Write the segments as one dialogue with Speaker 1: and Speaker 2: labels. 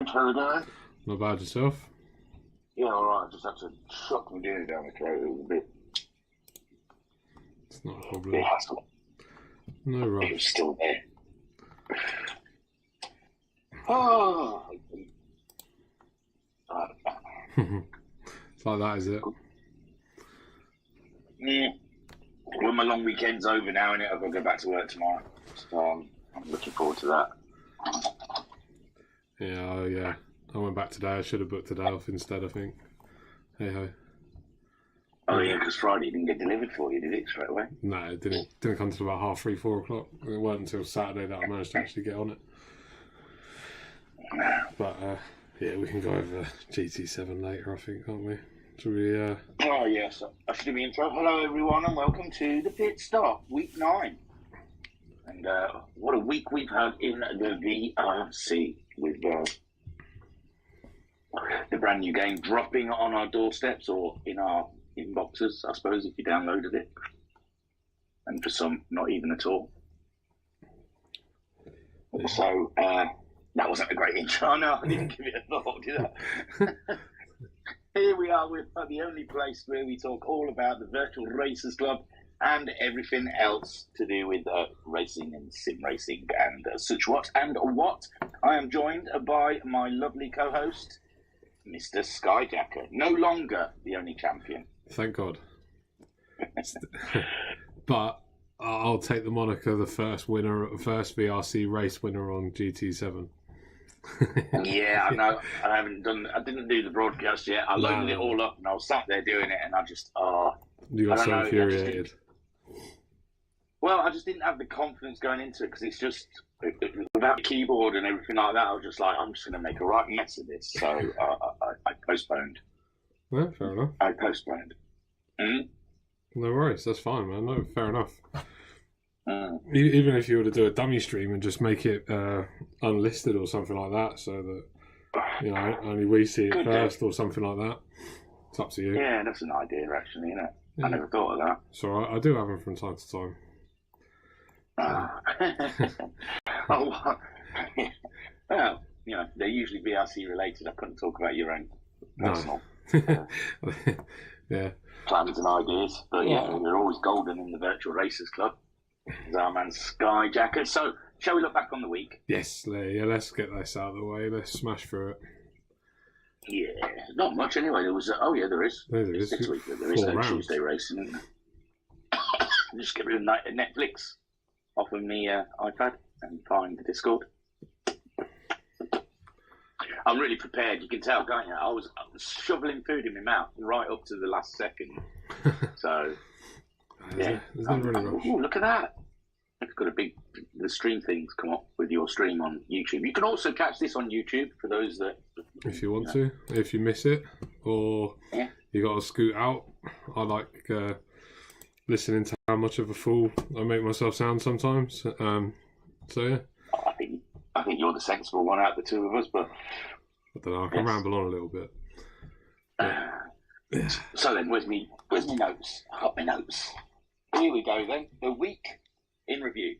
Speaker 1: How are you doing?
Speaker 2: Not bad yourself?
Speaker 1: Yeah, alright. Just had to shock my dinner down the throat. It was a bit.
Speaker 2: It's not a problem.
Speaker 1: Bit hassle.
Speaker 2: No
Speaker 1: It was
Speaker 2: rush.
Speaker 1: still there. Oh.
Speaker 2: It's like that, is it?
Speaker 1: Well, my long weekend's over now, and I've got to go back to work tomorrow. So I'm looking forward to that.
Speaker 2: Yeah. I went back today. I should have booked today off instead, I think. Hey ho.
Speaker 1: Oh yeah, because Friday didn't get delivered for you, did it, straight away?
Speaker 2: No, it didn't come until about 3:30, 4 o'clock. It wasn't until Saturday that I managed to actually get on it. But yeah, we can go over GT7 later, I think, can't we? Should we?
Speaker 1: Oh yes, I should do the intro. Hello everyone, and welcome to the Pitstop, week 9. And what a week we've had in the VRC with the brand new game dropping on our doorsteps or in our inboxes, I suppose, if you downloaded it. And for some, not even at all. So, that wasn't a great intro. No, I didn't give it a thought, did I? Here we are with the only place where we talk all about the Virtual Racers Club and everything else to do with racing and sim racing and such what. And what? I am joined by my lovely co-host, Mr. Skyjacker. No longer the only champion.
Speaker 2: Thank God. But I'll take the moniker, the first VRC race winner on GT7.
Speaker 1: Yeah, I know. I didn't do the broadcast yet. I loaded it all up and I was sat there doing it and I just,
Speaker 2: you got so infuriated.
Speaker 1: Well, I just didn't have the confidence going into it because it's just, without the keyboard and everything like that, I was just like, I'm just going to make a right mess of this. So I postponed.
Speaker 2: Yeah, fair enough.
Speaker 1: I postponed. Mm-hmm.
Speaker 2: No worries, that's fine, man. No, fair enough. Even if you were to do a dummy stream and just make it unlisted or something like that, so that only we see it first or something like that. It's up to you.
Speaker 1: Yeah, that's an idea, actually, isn't it? Yeah. I never thought of that.
Speaker 2: So I do have them from time to time.
Speaker 1: Well, they're usually VRC related. I couldn't talk about your own personal plans and ideas. But they're always golden in the Virtual Racers Club. There's our man Skyjacker. So, shall we look back on the week?
Speaker 2: Yes, let's get this out of the way. Let's smash through it.
Speaker 1: Yeah, not much anyway. There was, there is.
Speaker 2: There is.
Speaker 1: This week there is no Tuesday racing. Just get rid of Netflix off of my iPad and find the Discord. I'm really prepared. You can tell, can't you? I was shoveling food in my mouth right up to the last second. So, yeah. Ooh, look at that. It's got the stream things come up with your stream on YouTube. You can also catch this on YouTube for those that...
Speaker 2: If you want to. If you miss it or you got to scoot out. I like listening to how much of a fool I make myself sound sometimes. So, yeah.
Speaker 1: I think you're the sensible one out of the two of us, but...
Speaker 2: I don't know, I can ramble on a little bit. Yeah.
Speaker 1: So then, where's my notes? I got my notes. Here we go then. The week in review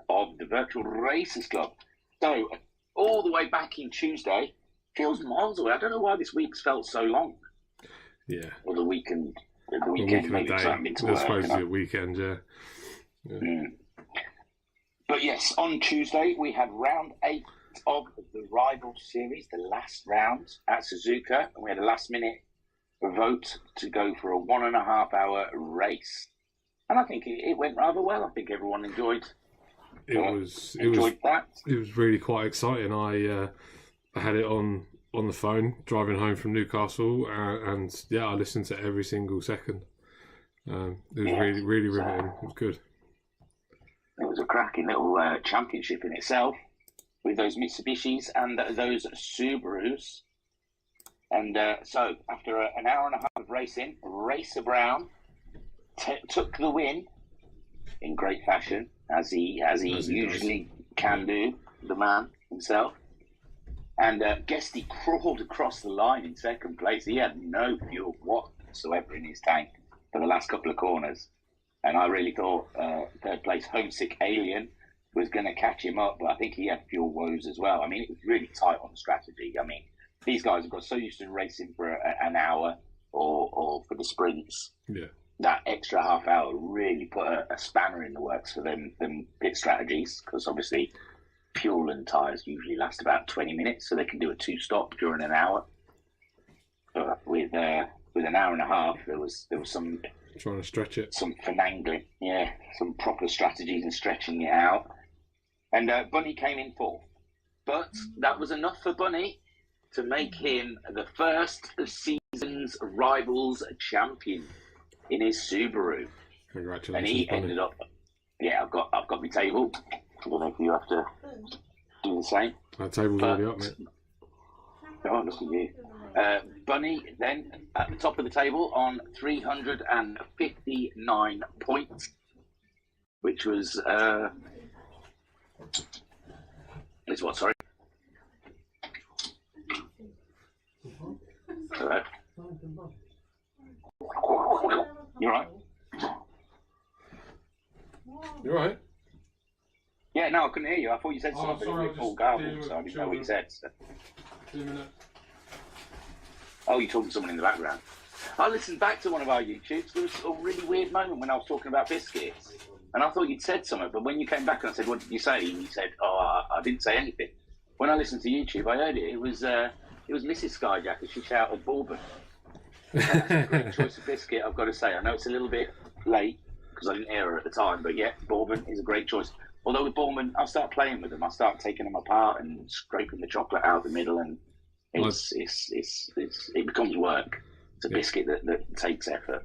Speaker 1: of the Virtual Racers Club. So, all the way back in Tuesday, feels miles away. I don't know why this week's felt so long.
Speaker 2: Yeah.
Speaker 1: Or the weekend
Speaker 2: maybe I suppose it's a weekend, yeah.
Speaker 1: But yes, on Tuesday we had round 8 of the Rival Series, the last round at Suzuka, and we had a last-minute vote to go for a 1.5-hour race. And I think it went rather well. I think everyone enjoyed that.
Speaker 2: It was really quite exciting. I had it on the phone driving home from Newcastle, and I listened to every single second. It was really, really riveting. It was good.
Speaker 1: It was a cracking little championship in itself with those Mitsubishis and those Subarus. And so after an hour and a half of racing, Racer Brown took the win in great fashion, as he usually can do, the man himself. And Guesty crawled across the line in second place. He had no fuel whatsoever in his tank for the last couple of corners. And I really thought third place Homesick Alien was going to catch him up, but I think he had fuel woes as well. I mean, it was really tight on strategy. I mean, these guys have got so used to racing for an hour or for the sprints.
Speaker 2: Yeah.
Speaker 1: That extra half hour really put a spanner in the works for them pit strategies, because obviously fuel and tyres usually last about 20 minutes, so they can do a 2-stop during an hour. But with an hour and a half, there was some
Speaker 2: trying to stretch it,
Speaker 1: some finagling, some proper strategies and stretching it out. And Bunny came in fourth, but that was enough for Bunny to make him the first season's Rivals champion in his Subaru.
Speaker 2: Congratulations,
Speaker 1: and he
Speaker 2: Bunny.
Speaker 1: ended up. Yeah, I've got my table. I don't know if you have to do the same.
Speaker 2: Our table's already up, mate.
Speaker 1: Oh, look at you. Bunny then at the top of the table on 359 points, which was is what? Sorry. You all right?
Speaker 2: You all right?
Speaker 1: Yeah, no, I couldn't hear you. I thought you said something, but
Speaker 2: sorry,
Speaker 1: it was all garbled, so I didn't know what you said. So.
Speaker 2: 2 minutes.
Speaker 1: Oh, you're talking to someone in the background. I listened back to one of our YouTubes. There was a really weird moment when I was talking about biscuits. And I thought you'd said something, but when you came back and I said, what did you say? And you said, I didn't say anything. When I listened to YouTube, I heard it. It was Mrs. Skyjacker. She shouted Bourbon. That's a great choice of biscuit, I've got to say. I know it's a little bit late because I didn't hear her at the time, but yeah, Bourbon is a great choice. Although with Bourbon, I'll start playing with them. I start taking them apart and scraping the chocolate out the middle, and it becomes work. It's a biscuit that takes effort.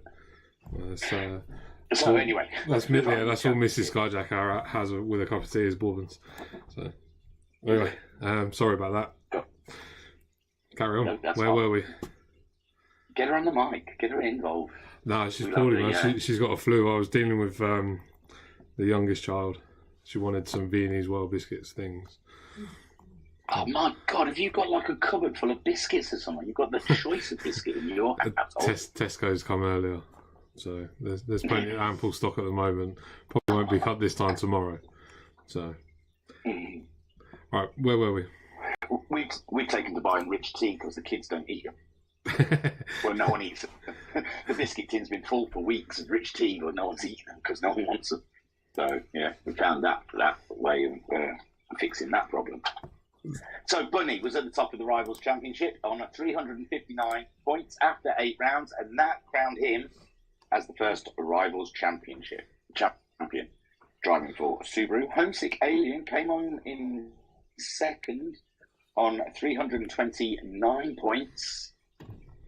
Speaker 1: So anyway,
Speaker 2: that's all Mrs. Skyjacker has with a cup of tea is Bourbons. So anyway, sorry about that.
Speaker 1: Go.
Speaker 2: Carry on.
Speaker 1: No,
Speaker 2: Where were we?
Speaker 1: Get her on the mic. Get her involved.
Speaker 2: No, she's poorly, man. She's got a flu. I was dealing with the youngest child. She wanted some Viennese Well biscuits things.
Speaker 1: Oh my God! Have you got like a cupboard full of biscuits or something? You've got the choice of biscuit in your household.
Speaker 2: Tesco's come earlier, so there's plenty of ample stock at the moment. Probably won't be cut this time tomorrow. So, right, where were we?
Speaker 1: We've taken to buying rich tea because the kids don't eat them. Well, no one eats them. The biscuit tin's been full for weeks of rich tea, but no one's eating them because no one wants them. So yeah, we found that way of fixing that problem. So Bunny was at the top of the Rivals Championship on 359 points after 8 rounds, and that crowned him as the first Rivals champion, driving for Subaru. Homesick Alien came on in second on 329 points.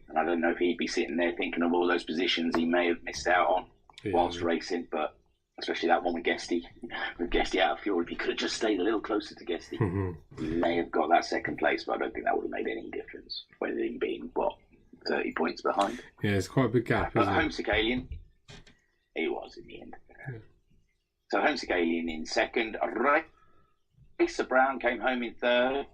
Speaker 1: And I don't know if he'd be sitting there thinking of all those positions he may have missed out on whilst racing, but especially that one with Guesty. With Guesty out of fuel, if he could have just stayed a little closer to Guesty, he may have got that second place, but I don't think that would have made any difference, with him being, 30 points behind.
Speaker 2: Yeah, it's quite a big gap,
Speaker 1: but
Speaker 2: isn't
Speaker 1: Homesick Alien, he was in the end. Yeah. So Homesick Alien in second. Racer Brown came home in third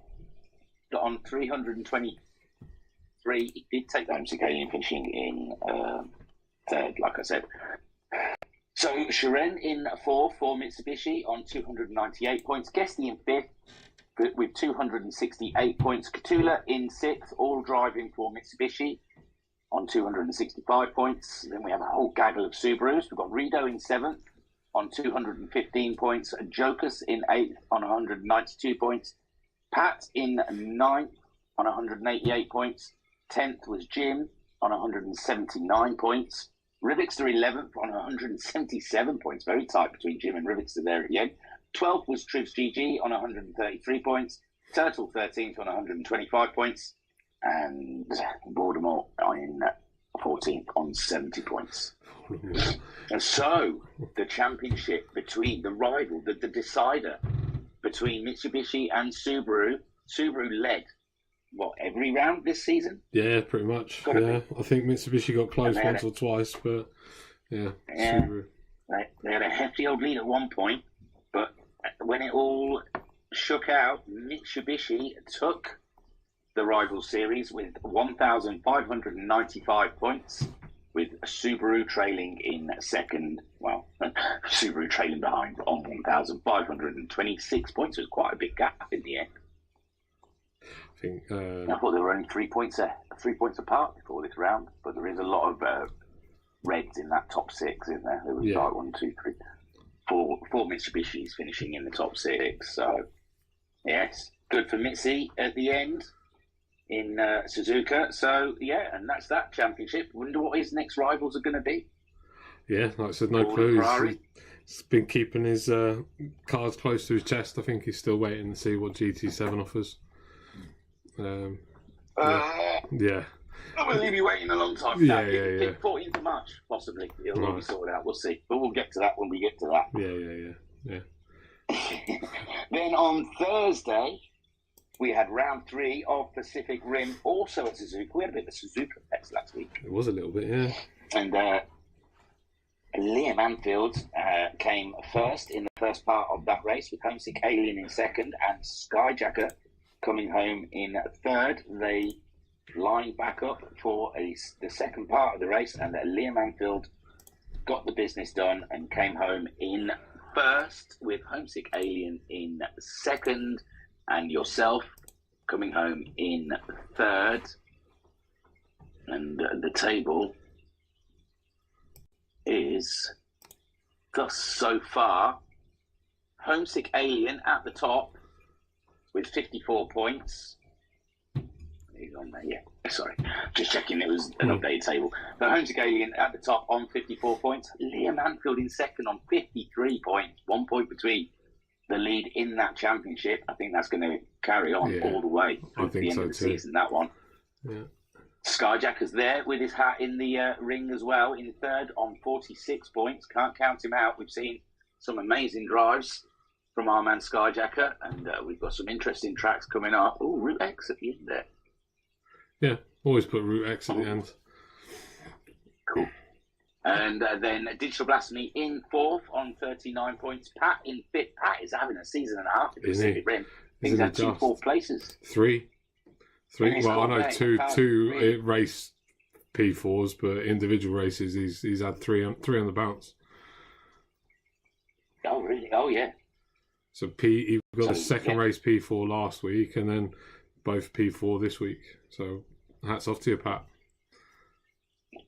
Speaker 1: on 323. He did take the Homesick Alien, finishing in third, like I said. So Shiren in fourth for Mitsubishi on 298 points. Guesty in fifth with 268 points. Katula in sixth, all driving for Mitsubishi on 265 points. Then we have a whole gaggle of Subarus. We've got Rido in seventh on 215 points. Jokas in eighth on 192 points. Pat in ninth on 188 points. 10th was Jim on 179 points. Rivixter 11th on 177 points. Very tight between Jim and Rivixter there at the end. 12th was Trivs GG on 133 points. Turtle 13th on 125 points. And Baltimore in 14th on 70 points. And so the championship between the rival, the decider between Mitsubishi and Subaru. Subaru led every round this season?
Speaker 2: Yeah, pretty much. Yeah, I think Mitsubishi got close once or twice, but yeah. Subaru.
Speaker 1: They had a hefty old lead at one point, but when it all shook out, Mitsubishi took the Rival Series with 1,595 points, with Subaru trailing in second. Well, Subaru trailing behind on 1,526 points. It was quite a big gap in the end.
Speaker 2: I think.
Speaker 1: I thought they were only 3 points apart before this round, but there is a lot of reds in that top six, isn't there? There was like 1, 2, 3, 4 Mitsubishis finishing in the top six. So, yes, good for Mitsi at the end in Suzuka. So, yeah, and that's that championship. Wonder what his next rivals are going to be.
Speaker 2: Yeah, like I said, no clue. He's been keeping his cards close to his chest. I think he's still waiting to see what GT7 offers. Yeah.
Speaker 1: I believe you're waiting a long time.
Speaker 2: Yeah.
Speaker 1: 14th of March, possibly. It'll all be sorted out. We'll see. But we'll get to that when we get to that.
Speaker 2: Yeah.
Speaker 1: Then on Thursday, we had round 3 of Pacific Rim, also at Suzuka. We had a bit of a Suzuka fest last week.
Speaker 2: It was a little bit, yeah.
Speaker 1: And Liam Anfield came first in the first part of that race, with Homesick Alien in second and Skyjacker coming home in third. They lined back up for the second part of the race, and Liam Anfield got the business done and came home in first, with Homesick Alien in second and yourself coming home in third. And the table is thus so far: Homesick Alien at the top with 54 points. He's on there, yeah. Sorry, just checking it was an updated table. The Homesick Alien at the top on 54 points. Liam Anfield in second on 53 points. 1 point between the lead in that championship. I think that's going to carry on all the way to the end of the season, that one.
Speaker 2: Yeah.
Speaker 1: Skyjacker's there with his hat in the ring as well, in third on 46 points. Can't count him out. We've seen some amazing drives from our man Skyjacker, and we've got some interesting tracks coming up. Oh, Route X at the end there.
Speaker 2: Yeah, always put Route X at the end.
Speaker 1: Cool. And then Digital Blasphemy in fourth on 39 points. Pat in fifth. Pat is having a season and a half in Pacific Rim. He's had 2 fourth places.
Speaker 2: Three. Well, I know two race P4s, but individual races he's had three on the bounce.
Speaker 1: Oh really? Oh yeah.
Speaker 2: So he got the second race P4 last week, and then both P4 this week. So hats off to you, Pat.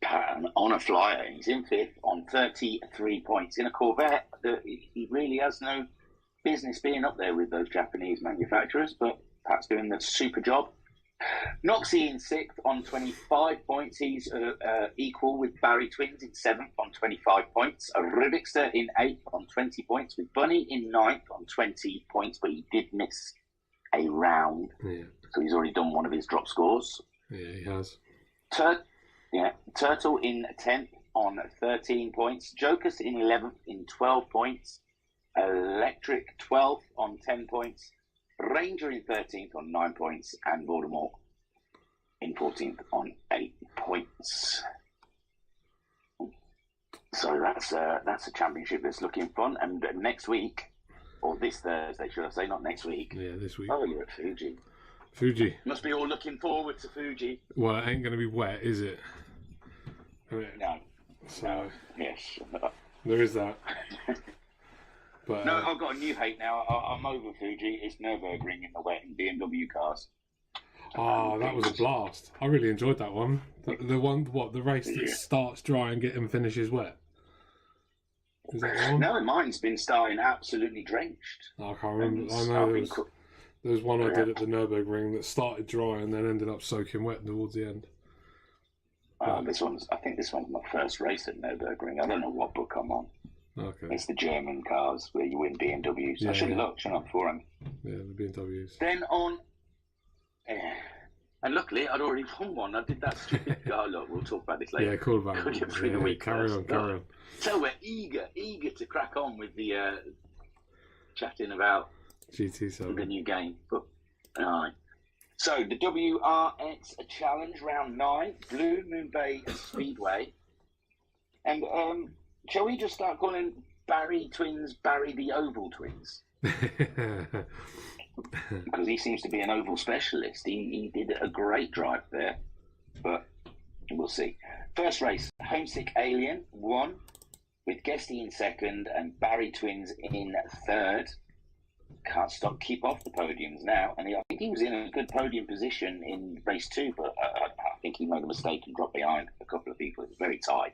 Speaker 1: Pat on a flyer. He's in fifth on 33 points in a Corvette. He really has no business being up there with those Japanese manufacturers, but Pat's doing the super job. Noxie in sixth on 25 points. He's equal with Barry Twins in seventh on 25 points. Rubikster in eighth on 20 points, with Bunny in ninth on 20 points, but he did miss a round.
Speaker 2: Yeah.
Speaker 1: So he's already done one of his drop scores.
Speaker 2: Yeah, he has.
Speaker 1: Turtle in 10th on 13 points. Jokers in 11th in 12 points. Electric 12th on 10 points. Ranger in 13th on 9 points, and Voldemort in 14th on 8 points. So that's a championship that's looking fun. And next week, or this Thursday, should I say, not next week?
Speaker 2: Yeah, this week.
Speaker 1: Oh, you're at Fuji.
Speaker 2: Fuji.
Speaker 1: Must be all looking forward to Fuji.
Speaker 2: Well, it ain't going to be wet, is it?
Speaker 1: No.
Speaker 2: So,
Speaker 1: yes.
Speaker 2: there is that. But,
Speaker 1: no, I've got a new hate now. I'm over Fuji. It's Nürburgring in the wet in BMW cars.
Speaker 2: Oh, that was a blast. I really enjoyed that one. The one, the race that starts dry and finishes wet? Is that the one?
Speaker 1: No, mine's been starting absolutely drenched.
Speaker 2: I can't remember. I know there was one I did at the Nürburgring that started dry and then ended up soaking wet towards the end.
Speaker 1: I think this one's my first race at Nürburgring. I don't know what book I'm on.
Speaker 2: Okay.
Speaker 1: It's the German cars where you win BMWs.
Speaker 2: Yeah,
Speaker 1: I should have looked, shouldn't I, beforehand?
Speaker 2: Yeah, the BMWs.
Speaker 1: Then on... and luckily, I'd already won one. I did that stupid... oh, look, we'll talk about this later.
Speaker 2: Yeah, cool about it. Carry on.
Speaker 1: So we're eager to crack on with the chatting about
Speaker 2: GT7.
Speaker 1: the new game. But, so, the WRX Challenge, round 9, Blue Moon Bay Speedway. And... shall we just start calling Barry Twins Barry the Oval Twins? Because he seems to be an oval specialist. He did a great drive there, but we'll see. First race, Homesick Alien won with Guesty in second and Barry Twins in third. Can't keep off the podiums now. And I think he was in a good podium position in race 2, but I think he made a mistake and dropped behind a couple of people. It was very tight.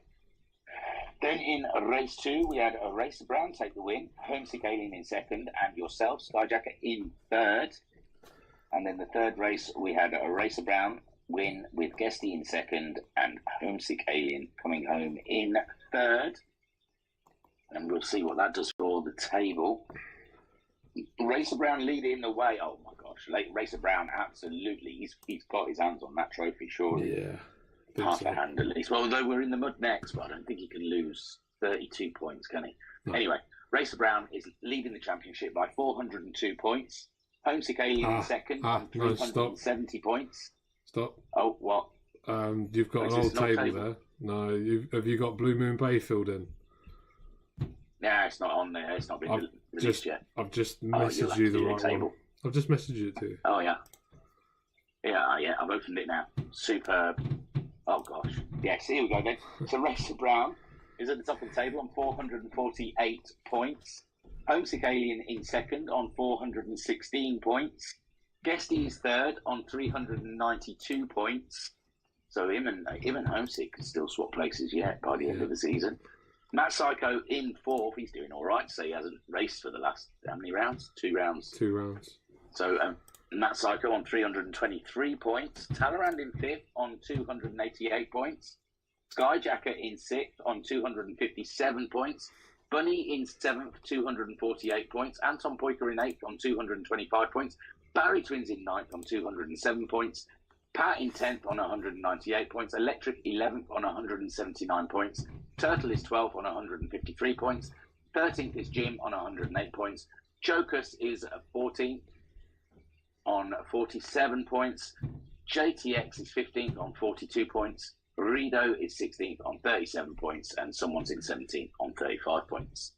Speaker 1: Then in race 2, we had a Racer Brown take the win, Homesick Alien in second, and yourself, Skyjacker, in third. And then the third race, we had a Racer Brown win with Guesty in second and Homesick Alien coming home in third. And we'll see what that does for the table. Racer Brown leading the way. Oh my gosh, Racer Brown, absolutely. He's got his hands on that trophy, surely.
Speaker 2: Yeah.
Speaker 1: Half a hand at least. Well, although we're in the mud next, but I don't think he can lose 32 points, can he? No. Anyway, Racer Brown is leading the championship by 402 points. Homesick Alien in second on 370 points.
Speaker 2: Stop.
Speaker 1: Oh, what?
Speaker 2: You've got an old table there. No, have you got Blue Moon Bay filled in?
Speaker 1: No, it's not on there. It's not been released yet.
Speaker 2: I've just messaged you the right table. I've just messaged it to you.
Speaker 1: Oh, yeah. Yeah, I've opened it now. Superb. Oh, gosh. Yes, here we go then. So Racer Brown is at the top of the table on 448 points. Homesick Alien in second on 416 points. Guesty is third on 392 points. So him and Homesick can still swap places yet by the end of the season. Matt Psycho in fourth. He's doing all right. So he hasn't raced for the last, how many rounds? 2 rounds.
Speaker 2: 2 rounds.
Speaker 1: So Matt Psycho on 323 points. Talleyrand in fifth on 288 points. Skyjacker in sixth on 257 points. Bunny in seventh, 248 points. Anton Poiker in eighth on 225 points. Barry Twins in ninth on 207 points. Pat in 10th on 198 points. Electric 11th on 179 points. Turtle is 12th on 153 points. 13th is Jim on 108 points. Jokus is 14th on 47 points. JTX is 15th on 42 points. Rido is 16th on 37 points. And someone's in 17th on 35 points.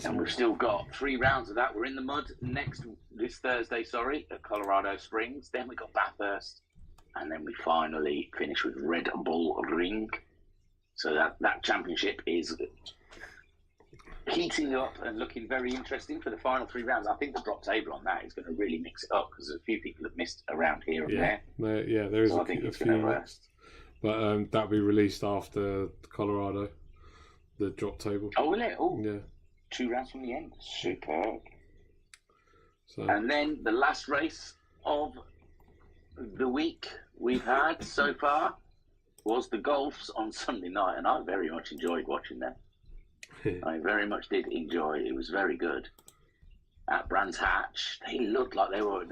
Speaker 1: And we've still got 3 rounds of that. We're in the mud this Thursday, at Colorado Springs. Then we got Bathurst. And then we finally finish with Red Bull Ring. So that championship is heating up and looking very interesting for the final 3 rounds. I think the drop table on that is going to really mix it up because a few people have missed around here and there.
Speaker 2: Yeah, there is a few mixed. But that'll be released after Colorado, the drop table.
Speaker 1: Oh, will it? Oh,
Speaker 2: yeah.
Speaker 1: 2 rounds from the end. Superb.
Speaker 2: So.
Speaker 1: And then the last race of the week we've had so far was the Golfs on Sunday night, and I very much enjoyed watching them. I very much did enjoy. It was very good. At Brands Hatch, they looked like they were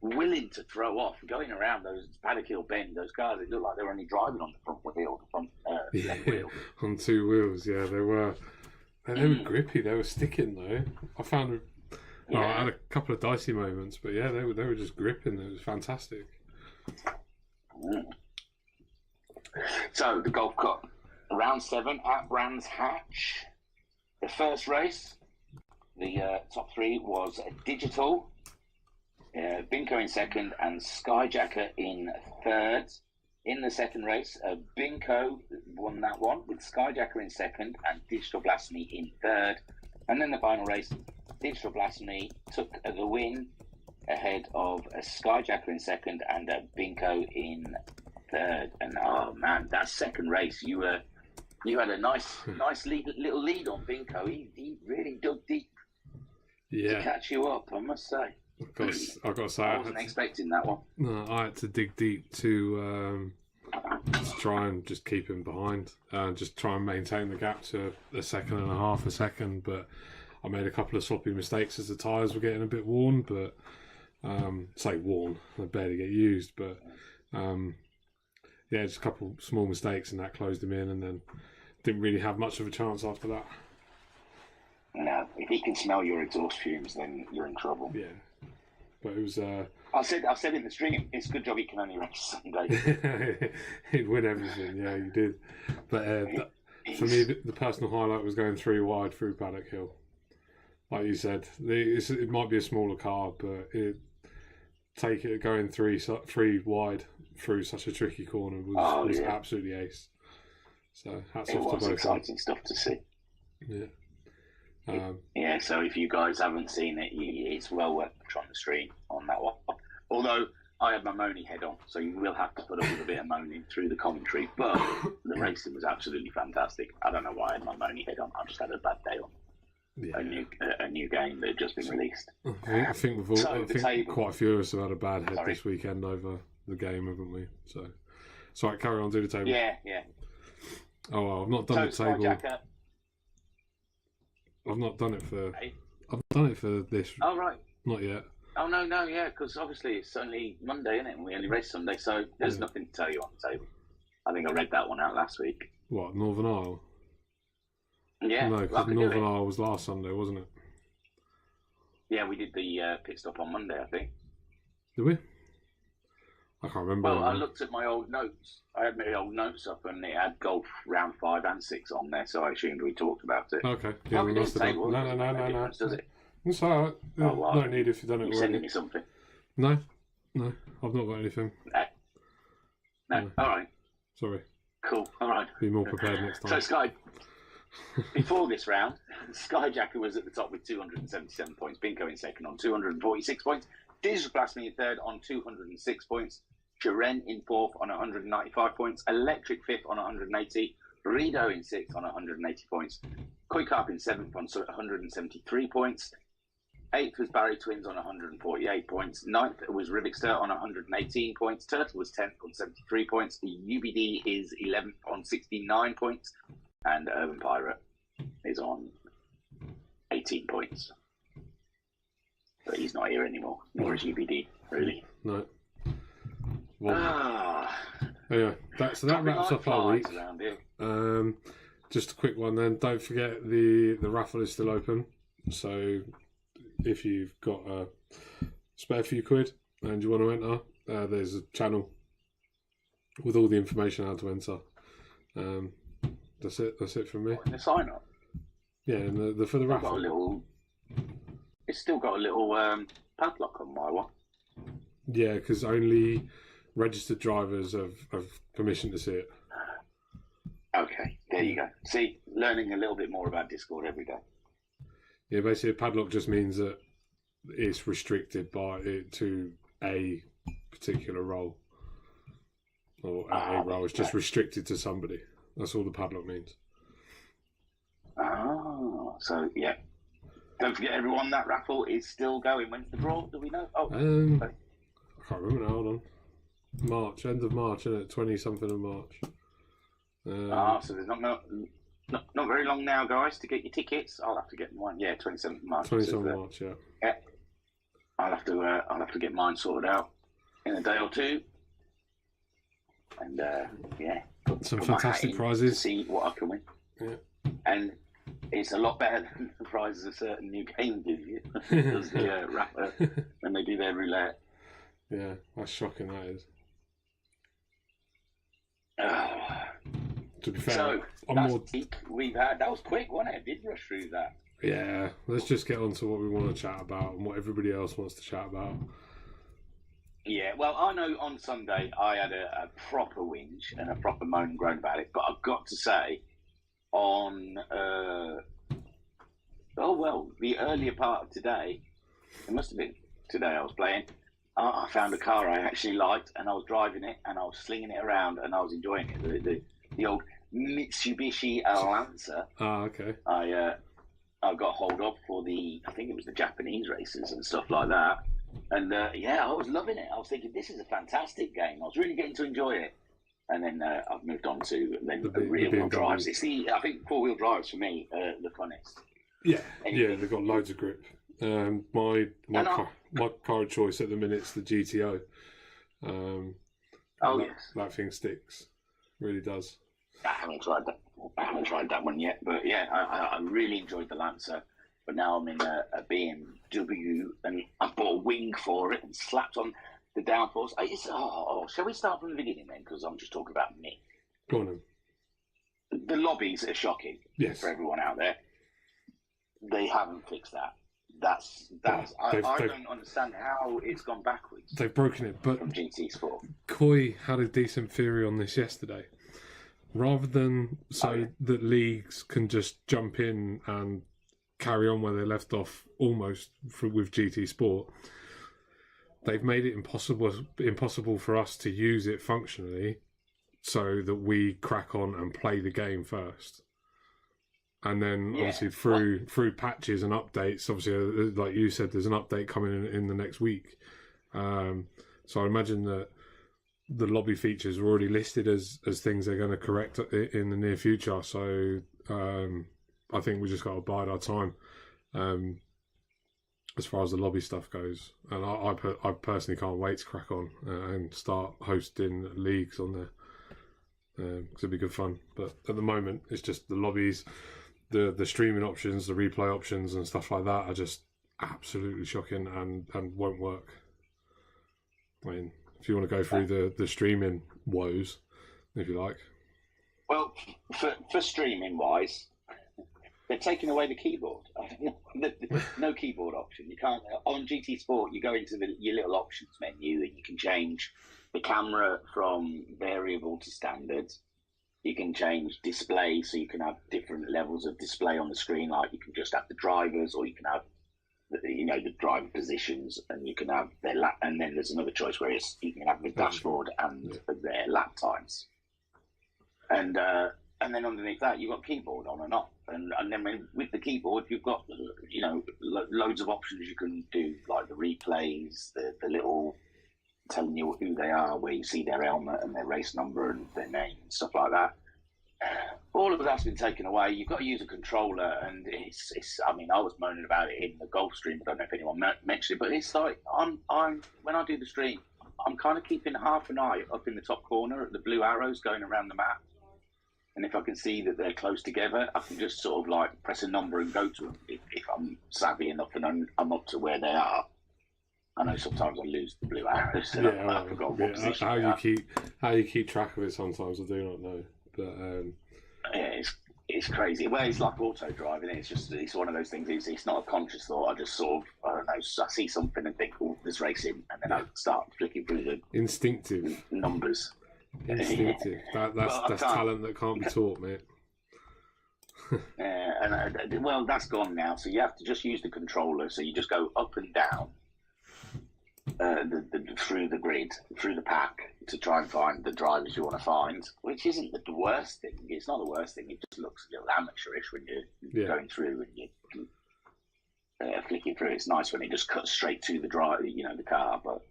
Speaker 1: willing to throw off, going around those Paddock Hill Bend. Those cars, it looked like they were only driving on the front wheel, left wheel.
Speaker 2: On 2 wheels. Yeah, they were. They were grippy. They were sticking though. I found. I had a couple of dicey moments, but yeah, they were just gripping. It was fantastic.
Speaker 1: So the Golf Cup, round 7 at Brands Hatch. The first race, the top 3 was Digital, Binko in second, and Skyjacker in third. In the second race, Binko won that one with Skyjacker in second and Digital Blasphemy in third. And then the final race, Digital Blasphemy took the win ahead of a Skyjacker in second and a Binko in third. And oh man, that second race, you had a nice little lead on Binko. He really dug deep to catch you up, I must say.
Speaker 2: I've got to say,
Speaker 1: I wasn't expecting that one.
Speaker 2: No, I had to dig deep to try and just keep him behind, just try and maintain the gap to a second and a half a second. But I made a couple of sloppy mistakes as the tyres were getting a bit worn. But say worn, they barely get used. But just a couple small mistakes, and that closed him in, and then didn't really have much of a chance after that.
Speaker 1: No, if he can smell your exhaust fumes, then you're in trouble.
Speaker 2: Yeah. But it was.
Speaker 1: I said in the stream, it's a good job he can only race Sunday.
Speaker 2: He'd win everything, yeah, you did. But for me, the personal highlight was going 3 wide through Paddock Hill. Like you said, it might be a smaller car, but going 3 wide through such a tricky corner was absolutely ace. So hats
Speaker 1: It
Speaker 2: off to
Speaker 1: was
Speaker 2: both.
Speaker 1: exciting stuff to see.
Speaker 2: Yeah.
Speaker 1: Yeah, so if you guys haven't seen it, it's well worth trying to stream on that one. Although I had my moany head on, so you will have to put up with a bit of moaning through the commentary. But the racing was absolutely fantastic. I don't know why I had my moany head on. I just had a bad day on a new game that had just been released.
Speaker 2: I think quite a few of us have had a bad head this weekend over the game, haven't we? So, sorry, carry on, do the table.
Speaker 1: Yeah.
Speaker 2: Oh, well, I've not done the table. I've not done it for. I've done it for this.
Speaker 1: Oh right.
Speaker 2: Not yet.
Speaker 1: Oh no, yeah, because obviously it's only Monday, isn't it? And we only race Sunday, so there's nothing to tell you on the table. I think I read that one out last week.
Speaker 2: What, Northern Isle?
Speaker 1: Yeah.
Speaker 2: No, because Northern Isle was last Sunday, wasn't it?
Speaker 1: Yeah, we did the pit stop on Monday, I think.
Speaker 2: Did we? I can't remember.
Speaker 1: Well, I looked at my old notes. I had my old notes up, and it had golf round 5 and 6 on there, so I assumed we talked about it.
Speaker 2: Okay. Yeah, we must have done. No.
Speaker 1: Does it?
Speaker 2: It's alright. No need if you've done it already.
Speaker 1: You're sending me something?
Speaker 2: No, I've not got anything.
Speaker 1: No. Alright.
Speaker 2: Sorry.
Speaker 1: Cool, alright.
Speaker 2: Be more prepared next time.
Speaker 1: So, Sky, before this round, Skyjacker was at the top with 277 points, Binko in second on 246 points, Digital Blasphemy in third on 206 points, Chiren in fourth on 195 points, Electric fifth on 180, Rido in sixth on 180 points, Koi Carp in seventh on 173 points, eighth was Barry Twins on 148 points, ninth was Rivixter on 118 points, Turtle was 10th on 73 points, UBD is 11th on 69 points, and Urban Pirate is on 18 points. But he's not here anymore, nor is UBD, really.
Speaker 2: No. Well, anyway, that wraps up our week. Just a quick one then. Don't forget the raffle is still open. So if you've got a spare few quid and you want to enter, there's a channel with all the information how to enter. That's it from me.
Speaker 1: The sign up.
Speaker 2: Yeah, and for the raffle.
Speaker 1: It's still got a little padlock on my one.
Speaker 2: Yeah, because only registered drivers have permission to see it.
Speaker 1: Okay, there you go. See, learning a little bit more about Discord every day.
Speaker 2: Yeah, basically a padlock just means that it's restricted by it to a particular role. Or a role. It's just restricted to somebody. That's all the padlock means.
Speaker 1: Oh, so yeah. Don't forget, everyone, that raffle is still going. When's the draw? Do we know? Oh,
Speaker 2: I can't remember now. Hold on. March, end of March, isn't it? 20-something of March.
Speaker 1: So there's not very long now, guys, to get your tickets. I'll have to get mine. Yeah, 27th of March.
Speaker 2: 27th of March, yeah.
Speaker 1: Yeah. I'll have to get mine sorted out in a day or two. And
Speaker 2: some fantastic prizes.
Speaker 1: To see what I can win.
Speaker 2: Yeah.
Speaker 1: And it's a lot better than the prizes a certain new game gives you. Does the rapper when they do their roulette.
Speaker 2: Yeah, that's shocking. That is. To be fair,
Speaker 1: so we've had. That was quick, wasn't it? Did rush through that.
Speaker 2: Yeah, let's just get on to what we want to chat about and what everybody else wants to chat about.
Speaker 1: Yeah, well, I know on Sunday I had a proper whinge and a proper moan and groan about it, but I've got to say, on the earlier part of today, it must have been today I was playing, I found a car I actually liked and I was driving it and I was slinging it around and I was enjoying it. The old Mitsubishi Lancer.
Speaker 2: Ah, okay.
Speaker 1: I got hold of for I think it was the Japanese races and stuff like that. And I was loving it. I was thinking, this is a fantastic game. I was really getting to enjoy it. And then I've moved on to the rear-wheel drives. I think four-wheel drives for me the funnest.
Speaker 2: Yeah, they've got loads of grip. My car of choice at the minute is the GTO.
Speaker 1: Yes,
Speaker 2: that thing sticks. Really does.
Speaker 1: I haven't tried that one yet, but yeah, I really enjoyed the Lancer. But now I'm in a BMW, and I bought a wing for it and slapped on the downforce. Shall we start from the beginning then? Because I'm just talking about me.
Speaker 2: Go on then.
Speaker 1: The lobbies are shocking.
Speaker 2: Yes.
Speaker 1: For everyone out there. They haven't fixed that. I don't understand how it's gone backwards.
Speaker 2: They've broken it, but
Speaker 1: from GT Sport.
Speaker 2: Koi had a decent theory on this yesterday. rather than that leagues can just jump in and carry on where they left off almost with GT Sport, they've made it impossible for us to use it functionally so that we crack on and play the game first. And then obviously through patches and updates, obviously, like you said, there's an update coming in the next week. So I imagine that the lobby features are already listed as things they're going to correct in the near future. So I think we just got to bide our time as far as the lobby stuff goes. And I personally can't wait to crack on and start hosting leagues on there. Because it'd be good fun. But at the moment, it's just the lobbies, the streaming options, the replay options and stuff like that are just absolutely shocking and won't work. I mean, if you want to go through the streaming woes, if you like.
Speaker 1: Well, for streaming wise, they're taking away the keyboard. No keyboard option. You can't on GT Sport. You go into your little options menu and you can change the camera from variable to standard. You can change display, so you can have different levels of display on the screen. Like you can just have the drivers, or you can have the driver positions, and you can have their lap. And then there's another choice where you can have the dashboard and their lap times. And then underneath that, you've got keyboard on and off. And then with the keyboard, you've got loads of options you can do, like the replays, the little telling you who they are, where you see their helmet and their race number and their name and stuff like that. All of that's been taken away. You've got to use a controller, and it's. I mean, I was moaning about it in the golf stream. I don't know if anyone mentioned it, but it's like I'm when I do the stream, I'm kind of keeping half an eye up in the top corner at the blue arrows going around the map. And if I can see that they're close together, I can just sort of like press a number and go to them if I'm savvy enough and I'm up to where they are. I know sometimes I lose the blue arrows. So I forgot what position
Speaker 2: how you keep track of it sometimes, I do not know. But
Speaker 1: yeah, it's crazy. Well, it's like auto driving. It's one of those things. It's not a conscious thought. I just sort of, I don't know, I see something and think, oh, there's racing, and then I start flicking through the
Speaker 2: instinctive
Speaker 1: numbers.
Speaker 2: Instinctive. That's talent that can't be taught, mate.
Speaker 1: Well, that's gone now. So you have to just use the controller. So you just go up and down through the grid, through the pack, to try and find the drivers you want to find. Which isn't the worst thing. It's not the worst thing. It just looks a little amateurish when you're going through and you're flicking through. It's nice when it just cuts straight to the drive, the car. But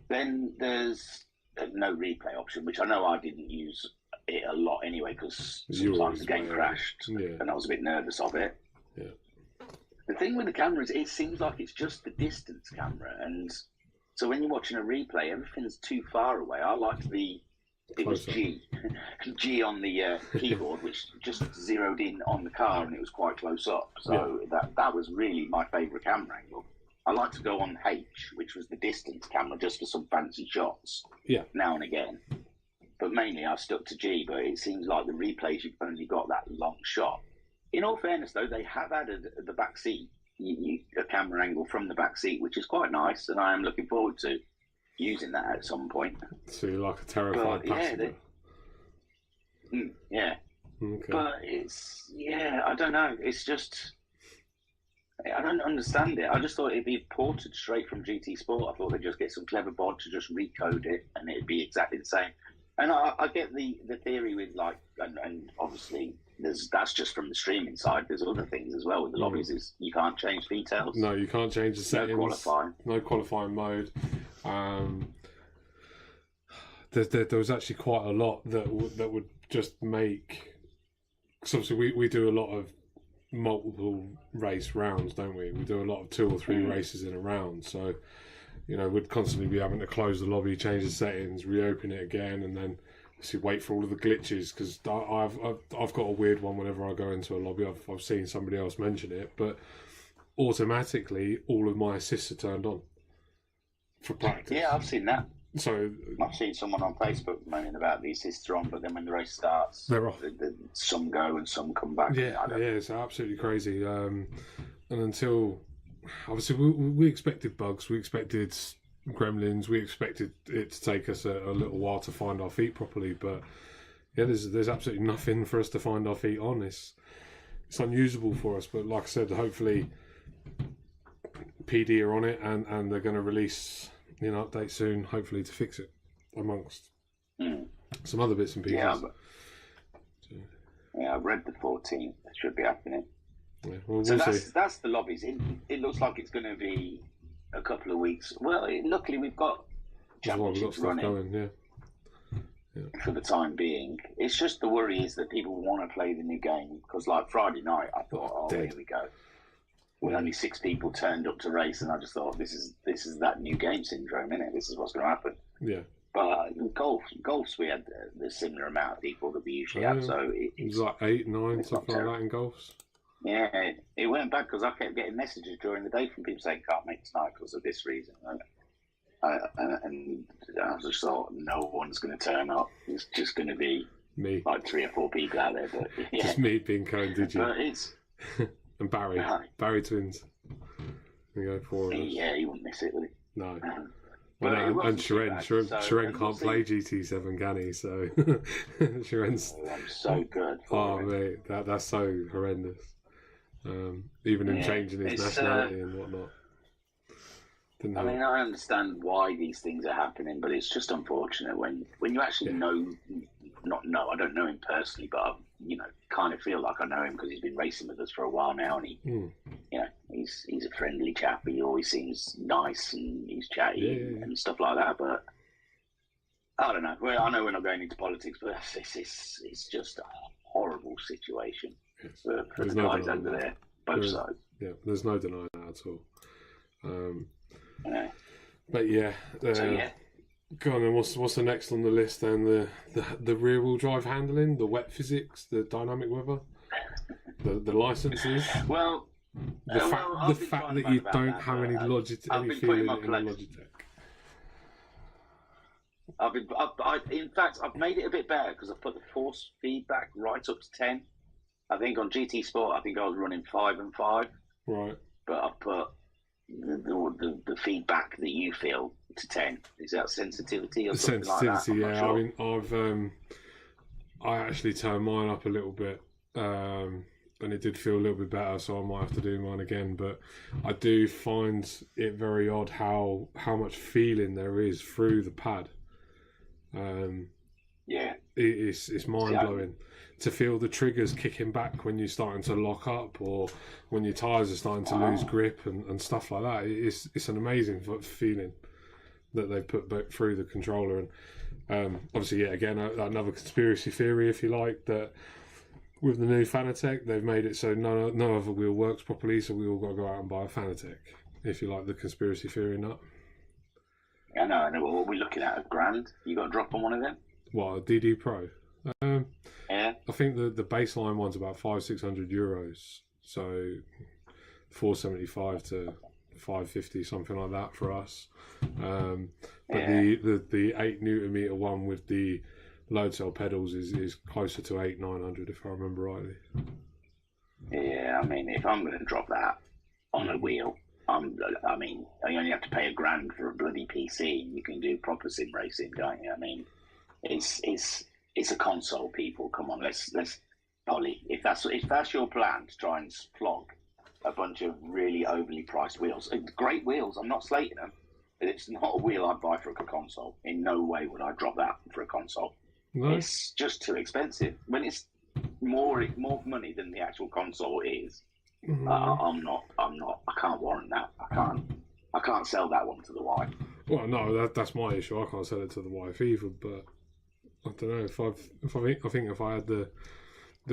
Speaker 1: then there's no replay option, which I know I didn't use it a lot anyway, because sometimes the game crashed and I was a bit nervous of it.
Speaker 2: Yeah.
Speaker 1: The thing with the camera is it seems like it's just the distance camera, and so when you're watching a replay, everything's too far away. I like it was G on the keyboard, which just zeroed in on the car and it was quite close up. So that was really my favourite camera angle. I like to go on H, which was the distance camera, just for some fancy shots now and again. But mainly I stuck to G, but it seems like the replays, you've only got that long shot. In all fairness, though, they have added the back seat, a camera angle from the back seat, which is quite nice, and I am looking forward to using that at some point.
Speaker 2: So you're like a terrified passenger.
Speaker 1: Yeah.
Speaker 2: Okay.
Speaker 1: But it's, I don't know. It's just, I don't understand it. I just thought it'd be ported straight from GT Sport. I thought they'd just get some clever bod to just recode it and it'd be exactly the same. And I get the theory with and obviously that's just from the streaming side. There's other things as well with the lobbies. Is you can't change details.
Speaker 2: No, you can't change the settings.
Speaker 1: No
Speaker 2: qualifying mode. There was actually quite a lot that would just make. Because obviously we do a lot of multiple race rounds, don't we? We do a lot of 2 or 3 races in a round, so we'd constantly be having to close the lobby, change the settings, reopen it again, and then wait for all of the glitches. Because I've got a weird one whenever I go into a lobby. I've seen somebody else mention it, but automatically all of my assists are turned on for practice.
Speaker 1: Yeah, I've seen that.
Speaker 2: So
Speaker 1: I've seen someone on Facebook moaning about the assists are on, but then when the race starts,
Speaker 2: they're off.
Speaker 1: Some go and some come back.
Speaker 2: Yeah, it's absolutely crazy. And until obviously we expected bugs, we expected gremlins, we expected it to take us a little while to find our feet properly. But yeah, there's absolutely nothing for us to find our feet on. It's unusable for us. But like I said, hopefully PD are on it, and they're going to release an update soon, hopefully to fix it, amongst some other bits and pieces.
Speaker 1: Yeah, I've read the 14th. It should be happening.
Speaker 2: Yeah, we'll
Speaker 1: so
Speaker 2: see.
Speaker 1: That's the lobbies. It looks like it's going to be a couple of weeks. Well, luckily we've got championships running
Speaker 2: going,
Speaker 1: for the time being. It's just the worry is that people want to play the new game, because like Friday night I thought, here we go. With only 6 people turned up to race, and I just thought, this is that new game syndrome, isn't it? This is what's going to happen.
Speaker 2: Yeah.
Speaker 1: But golfs, we had the similar amount of people that we usually have. So
Speaker 2: it's like 8, 9, something like that in golfs.
Speaker 1: Yeah, it went bad because I kept getting messages during the day from people saying can't make tonight because of this reason. And I just thought, no one's going to turn up. It's just going to be
Speaker 2: me,
Speaker 1: like 3 or 4 people out there. But yeah.
Speaker 2: Just me being kind, did you?
Speaker 1: But it's
Speaker 2: and Barry twins. We go 4 of us.
Speaker 1: Yeah, he wouldn't miss it, would he?
Speaker 2: No.
Speaker 1: And
Speaker 2: Sharon can't play GT7, can he? So Sharon's.
Speaker 1: Oh, I'm so good.
Speaker 2: Mate, that's so horrendous. Even in changing his nationality and whatnot.
Speaker 1: I mean, I understand why these things are happening, but it's just unfortunate when you actually know. I don't know him personally, but I, kind of feel like I know him because he's been racing with us for a while now, and he's a friendly chap. He always seems nice and he's chatty and stuff like that. But I don't know. Well, I know we're not going into politics, but it's just a horrible situation for the guys over there, both sides.
Speaker 2: Yeah, there's no denying that at all.
Speaker 1: Yeah.
Speaker 2: But yeah. Go on then. What's the next on the list then? The rear wheel drive handling, the wet physics, the dynamic weather, the licenses.
Speaker 1: Well,
Speaker 2: the fact that you don't have any any feeling in Logitech.
Speaker 1: In fact, I've made it a bit better because I've put the force feedback right up to 10. I think on GT Sport, I was running 5 and 5.
Speaker 2: Right.
Speaker 1: But I've put the feedback that you feel to 10. Is that sensitivity or something like that?
Speaker 2: Sensitivity, yeah. Sure. I mean, I actually turned mine up a little bit, and it did feel a little bit better, so I might have to do mine again. But I do find it very odd how much feeling there is through the pad. It's mind blowing to feel the triggers kicking back when you're starting to lock up or when your tyres are starting to lose grip and stuff like that. It's an amazing feeling that they've put through the controller. And obviously, again, another conspiracy theory, if you like, that with the new Fanatec, they've made it so no other wheel works properly, so we all got to go out and buy a Fanatec, if you like the conspiracy theory nut.
Speaker 1: I know. What are we looking at? $1,000? You got a drop on one of them?
Speaker 2: What, a DD Pro?
Speaker 1: Yeah.
Speaker 2: I think the baseline one's about €500-600, so 475 to 550, something like that for us. But the 8 Newton meter one with the load cell pedals is closer to 800-900 if I remember rightly.
Speaker 1: Yeah, I mean, if I'm going to drop that on a wheel, I only have to pay $1,000 for a bloody PC, and you can do proper sim racing, don't you? I mean, it's a console, people. Come on, let's Polly. If that's your plan to try and flog a bunch of really overly priced wheels, great wheels. I'm not slating them, but it's not a wheel I'd buy for a console. In no way would I drop that for a console. No. It's just too expensive. When it's more money than the actual console is, I'm not. I can't warrant that. I can't sell that one to the wife.
Speaker 2: Well, no, that's my issue. I can't sell it to the wife either. But I don't know if I had the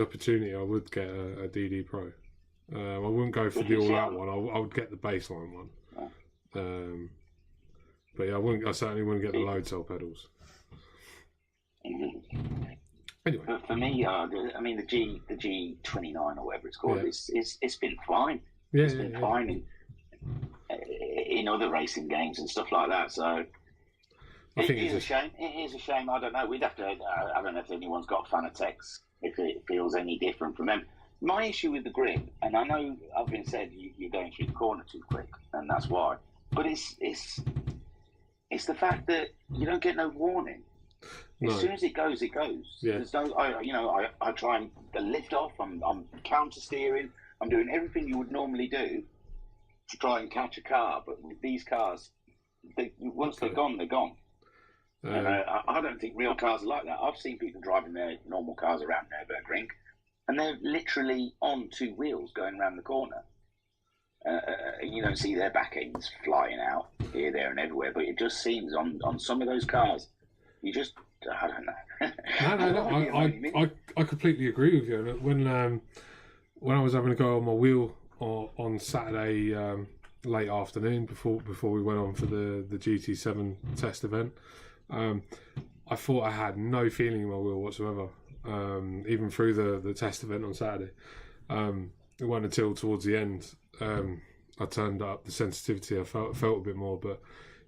Speaker 2: opportunity, I would get a DD Pro. I wouldn't go for the all-out one. I would get the baseline one. But yeah, I certainly wouldn't get the load cell pedals. Anyway,
Speaker 1: but for me, I mean the G29 or whatever it's called, it's been fine. It's been fine in other racing games and stuff like that. So it is a shame. It is a shame. I don't know. We'd have to. I don't know if anyone's got Fanatec's, if it feels any different from them. My issue with the grip, and I know I've been said you're going through the corner too quick, and that's why. But it's the fact that you don't get no warning. As soon as it goes, it goes.
Speaker 2: Yeah.
Speaker 1: There's no, I try and lift off. I'm counter steering. I'm doing everything you would normally do to try and catch a car. But with these cars, once they're gone, they're gone. And I don't think real cars are like that. I've seen people driving their normal cars around Nürburgring, and they're literally on two wheels going around the corner. You don't see their back ends flying out here, there, and everywhere. But it just seems on some of those cars, you just, I don't know.
Speaker 2: No. I completely agree with you. When I was having a go on my wheel on Saturday late afternoon before we went on for the GT7 test event, I thought I had no feeling in my wheel whatsoever. Even through the test event on Saturday, it wasn't until towards the end I turned up the sensitivity. I felt a bit more, but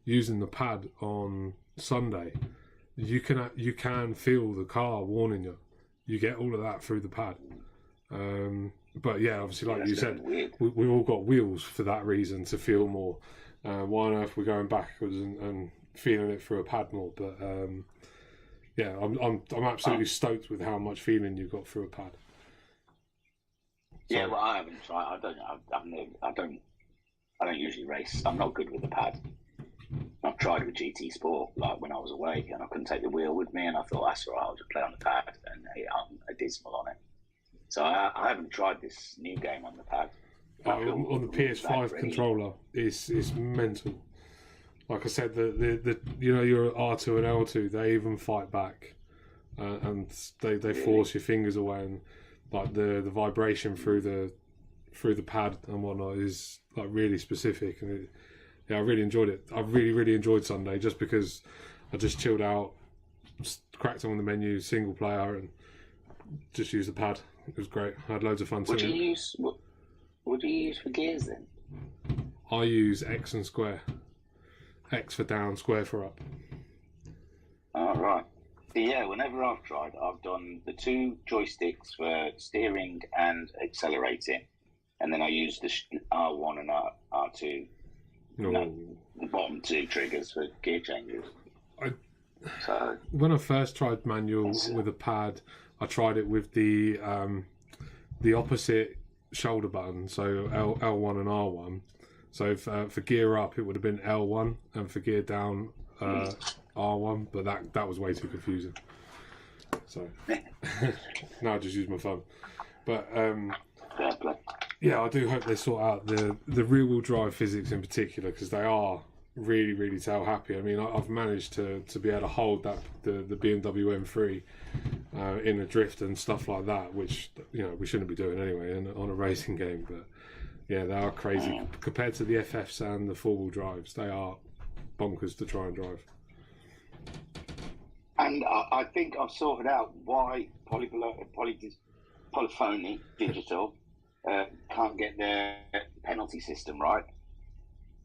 Speaker 2: using the pad on Sunday, you can feel the car warning you. You get all of that through the pad. But yeah, obviously, like you said, we all got wheels for that reason, to feel more. Why on earth we're going backwards and feeling it through a pad more? But yeah, I'm absolutely stoked with how much feeling you got through a pad. So,
Speaker 1: yeah, well, I haven't tried. I don't usually race. I'm not good with the pad. I've tried with GT Sport, like when I was away, and I couldn't take the wheel with me, and I thought, that's all right, I'll just play on the pad, and I'm dismal on it. So I haven't tried this new game on the pad.
Speaker 2: On the PS5 controller, it's mental. Like I said, the your R2 and L2, they even fight back, and they force your fingers away, and like the vibration through the pad and whatnot is like really specific, and I really enjoyed it. I really enjoyed Sunday just because I just chilled out, cracked on the menu, single player, and just used the pad. It was great. I had loads of fun. What do you
Speaker 1: use for gears then?
Speaker 2: I use X and square. X for down, square for up.
Speaker 1: All right. Yeah, whenever I've tried, I've done the two joysticks for steering and accelerating, and then I use the R1 and R2, the bottom two triggers for gear changes. When I first tried manual with a pad, I tried it with the opposite shoulder button, so L1 and R1. So for gear up, it would have been L1, and for gear down, R1. But that was way too confusing. So now I just use my phone. But yeah, I do hope they sort out the rear wheel drive physics in particular, because they are really tail happy. I mean, I've managed to be able to hold the BMW M3 in a drift and stuff like that, which we shouldn't be doing anyway on a racing game. But yeah, they are crazy compared to the FFs and the four wheel drives. They are bonkers to try and drive. And I think I've sorted out why Polyphony Digital can't get their penalty system right.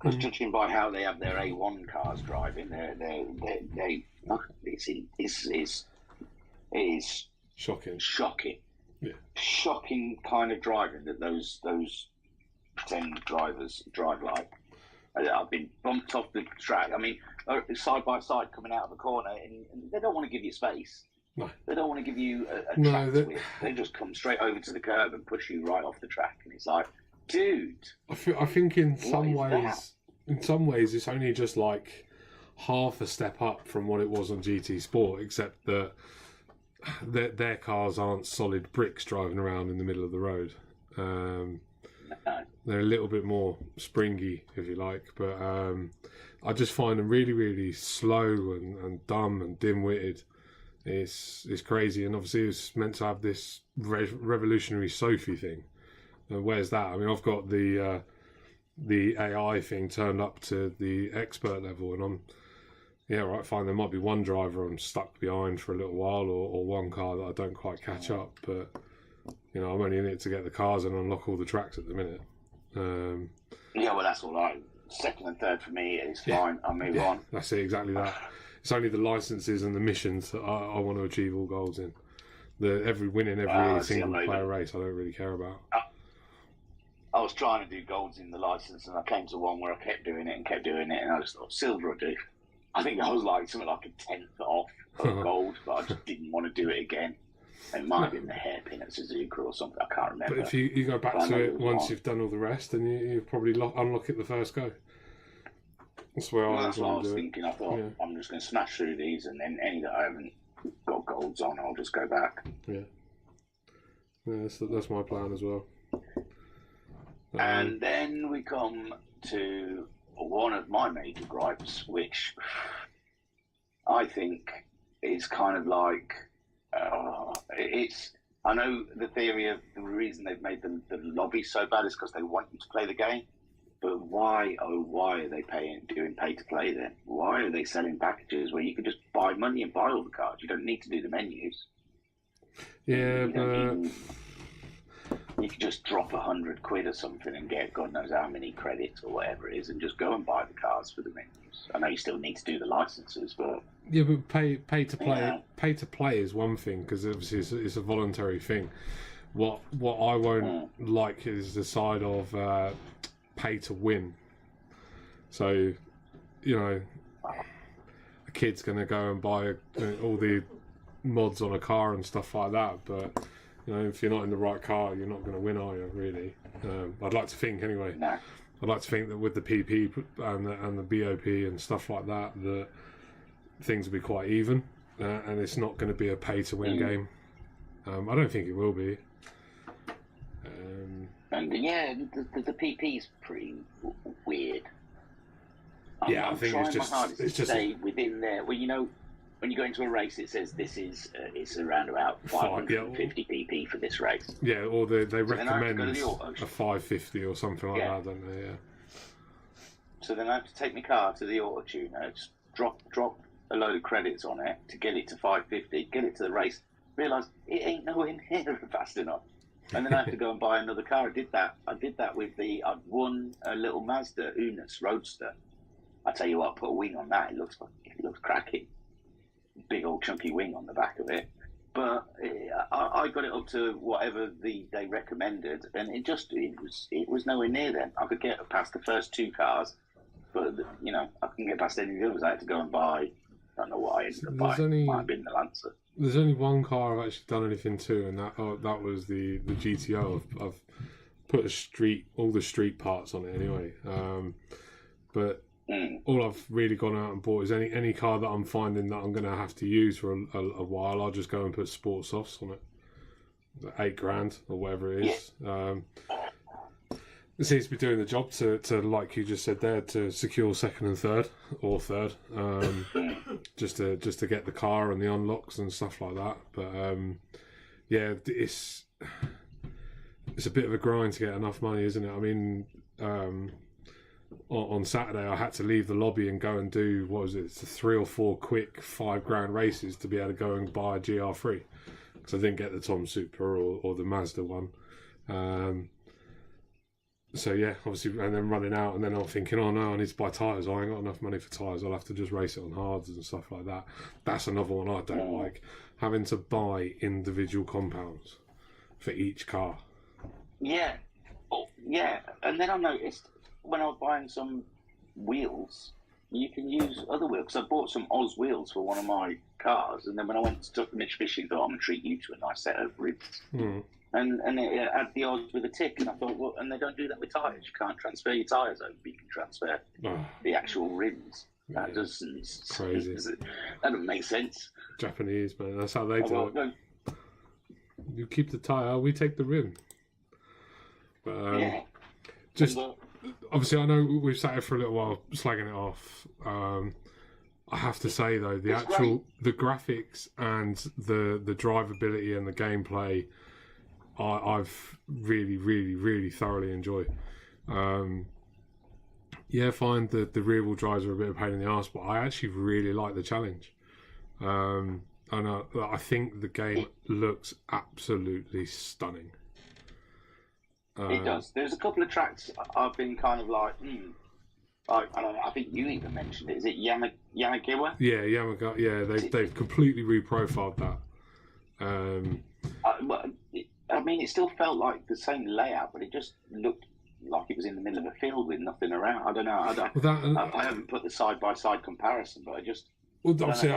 Speaker 1: Because judging by how they have their A1 cars driving, it is shocking.
Speaker 2: Yeah.
Speaker 1: Shocking kind of driving that those pretend drivers drive like. I've been bumped off the track. I mean, side by side coming out of a corner, and they don't want to give you space.
Speaker 2: No.
Speaker 1: They don't want to give you a track to it. They just come straight over to the curb and push you right off the track, and it's like, dude.
Speaker 2: I think in some ways, it's only just like half a step up from what it was on GT Sport, except that their cars aren't solid bricks driving around in the middle of the road. They're a little bit more springy, if you like, but I just find them really slow and dumb and dim-witted. It's crazy, and obviously it's meant to have this revolutionary Sophie thing. Where's that? I mean, I've got the AI thing turned up to the expert level, and fine, there might be one driver I'm stuck behind for a little while, or one car that I don't quite catch up, but I'm only in it to get the cars and unlock all the tracks at the minute.
Speaker 1: Yeah, well, that's all right. Second and third for me is fine. I'll move on.
Speaker 2: That's it, exactly that. It's only the licenses and the missions that I want to achieve all goals in. Winning every single player race, I don't really care about.
Speaker 1: I was trying to do golds in the license, and I came to one where I kept doing it, and I just thought silver will do. I think I was like something like a tenth off of gold, but I just didn't want to do it again. It might have been the hairpin at Suzuka or something. I can't remember.
Speaker 2: But if you go back to it once you've done all the rest, then you probably unlock it the first go. That's where
Speaker 1: that's what I was thinking. I thought I'm just going to smash through these, and then any that I haven't got golds on, I'll just go back.
Speaker 2: Yeah, that's my plan as well.
Speaker 1: And then we come to one of my major gripes, which I think is kind of like it's. I know the theory of the reason they've made the lobby so bad is because they want you to play the game. But why are they doing pay to play then? Why are they selling packages where you can just buy money and buy all the cards? You don't need to do the menus.
Speaker 2: Yeah,
Speaker 1: you can just drop £100 or something and get God knows how many credits or whatever it is, and just go and buy the cards for the menus. I know you still need to do the licenses, but
Speaker 2: pay to play is one thing because obviously it's a voluntary thing. What I won't like is the side of pay to win. So, a kid's going to go and buy all the mods on a car and stuff like that, but if you're not in the right car, you're not going to win, are you? Really? I'd like to think anyway.
Speaker 1: No.
Speaker 2: I'd like to think that with the PP and the BOP and stuff like that, that things will be quite even, and it's not going to be a pay to win game. I don't think it will be.
Speaker 1: And the PP is pretty weird.
Speaker 2: I think
Speaker 1: it's just stay within there. Well, when you go into a race, it says this is it's around about 550 PP for this race.
Speaker 2: Yeah, or they recommend a 550 or something like that, don't they? Yeah.
Speaker 1: So then I have to take my car to the auto tuner, just drop a load of credits on it to get it to 550, get it to the race, realise it ain't nowhere near fast enough. And then I have to go and buy another car. I did that with I'd won a little Mazda Unus Roadster. I tell you what, put a wing on that. It looks cracking. Big old chunky wing on the back of it. But I got it up to whatever they recommended, and it was nowhere near then. I could get past the first two cars, but I couldn't get past any of the others. I had to go and buy. I don't know what I ended up buying. Might have been the Lancer.
Speaker 2: There's only one car I've actually done anything to, and that was the GTO. I've put all the street parts on it anyway. But all I've really gone out and bought is any car that I'm finding that I'm going to have to use for a while. I'll just go and put sport softs on it, $8,000 or whatever it is. It seems to be doing the job to like you just said there, to secure second and third, just to get the car and the unlocks and stuff like that. But it's a bit of a grind to get enough money, isn't it? I mean, on Saturday I had to leave the lobby and go and do 3 or 4 quick $5,000 races to be able to go and buy a GR3 because I didn't get the Tom Super or the Mazda one. So yeah, obviously, and then running out, and then I'm thinking, oh no, I need to buy tyres. I ain't got enough money for tyres. I'll have to just race it on hards and stuff like that. That's another one I don't like, having to buy individual compounds for each car. Yeah,
Speaker 1: and then I noticed when I was buying some wheels, you can use other wheels. Because I bought some Oz wheels for one of my cars, and then when I went to Mitsubishi, I thought I'm gonna treat you to a nice set of ribs. And it had the odds with a tick, and I thought, well, and they don't do that with tyres. You can't transfer your tyres over, but you can transfer the actual rims. That doesn't
Speaker 2: crazy.
Speaker 1: That doesn't make sense.
Speaker 2: Japanese, man, that's how they do it. No. You keep the tyre, we take the rim. But obviously, I know we've sat here for a little while slagging it off. I have to say though, the graphics and the drivability and the gameplay, I've really, really, really thoroughly enjoyed. I find that the rear wheel drives are a bit of a pain in the arse, but I actually really like the challenge. And I think the game looks absolutely stunning.
Speaker 1: It does. There's a couple of tracks I've been kind of like, I don't know, I think you even mentioned it. Is it Yamagiwa?
Speaker 2: Yeah, Yamagiwa. Yeah, they've completely reprofiled that.
Speaker 1: I mean, it still felt like the same layout, but it just looked like it was in the middle of a field with nothing around. I don't know. I haven't put the side-by-side comparison, but I just...
Speaker 2: Well, obviously,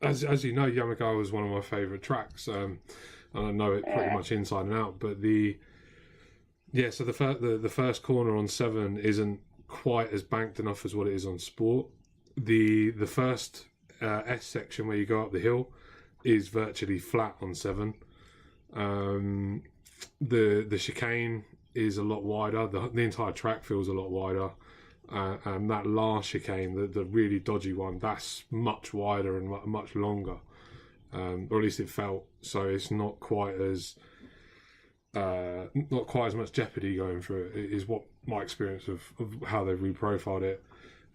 Speaker 2: as you know, Yamagawa was one of my favourite tracks, and I know it pretty much inside and out. But so the first corner on 7 isn't quite as banked enough as what it is on Sport. The first S section where you go up the hill is virtually flat on 7. The chicane is a lot wider. The entire track feels a lot wider. And that last chicane, the really dodgy one, that's much wider and much longer, or at least it felt. So it's not quite as much jeopardy going through it. It is what my experience of how they've reprofiled it.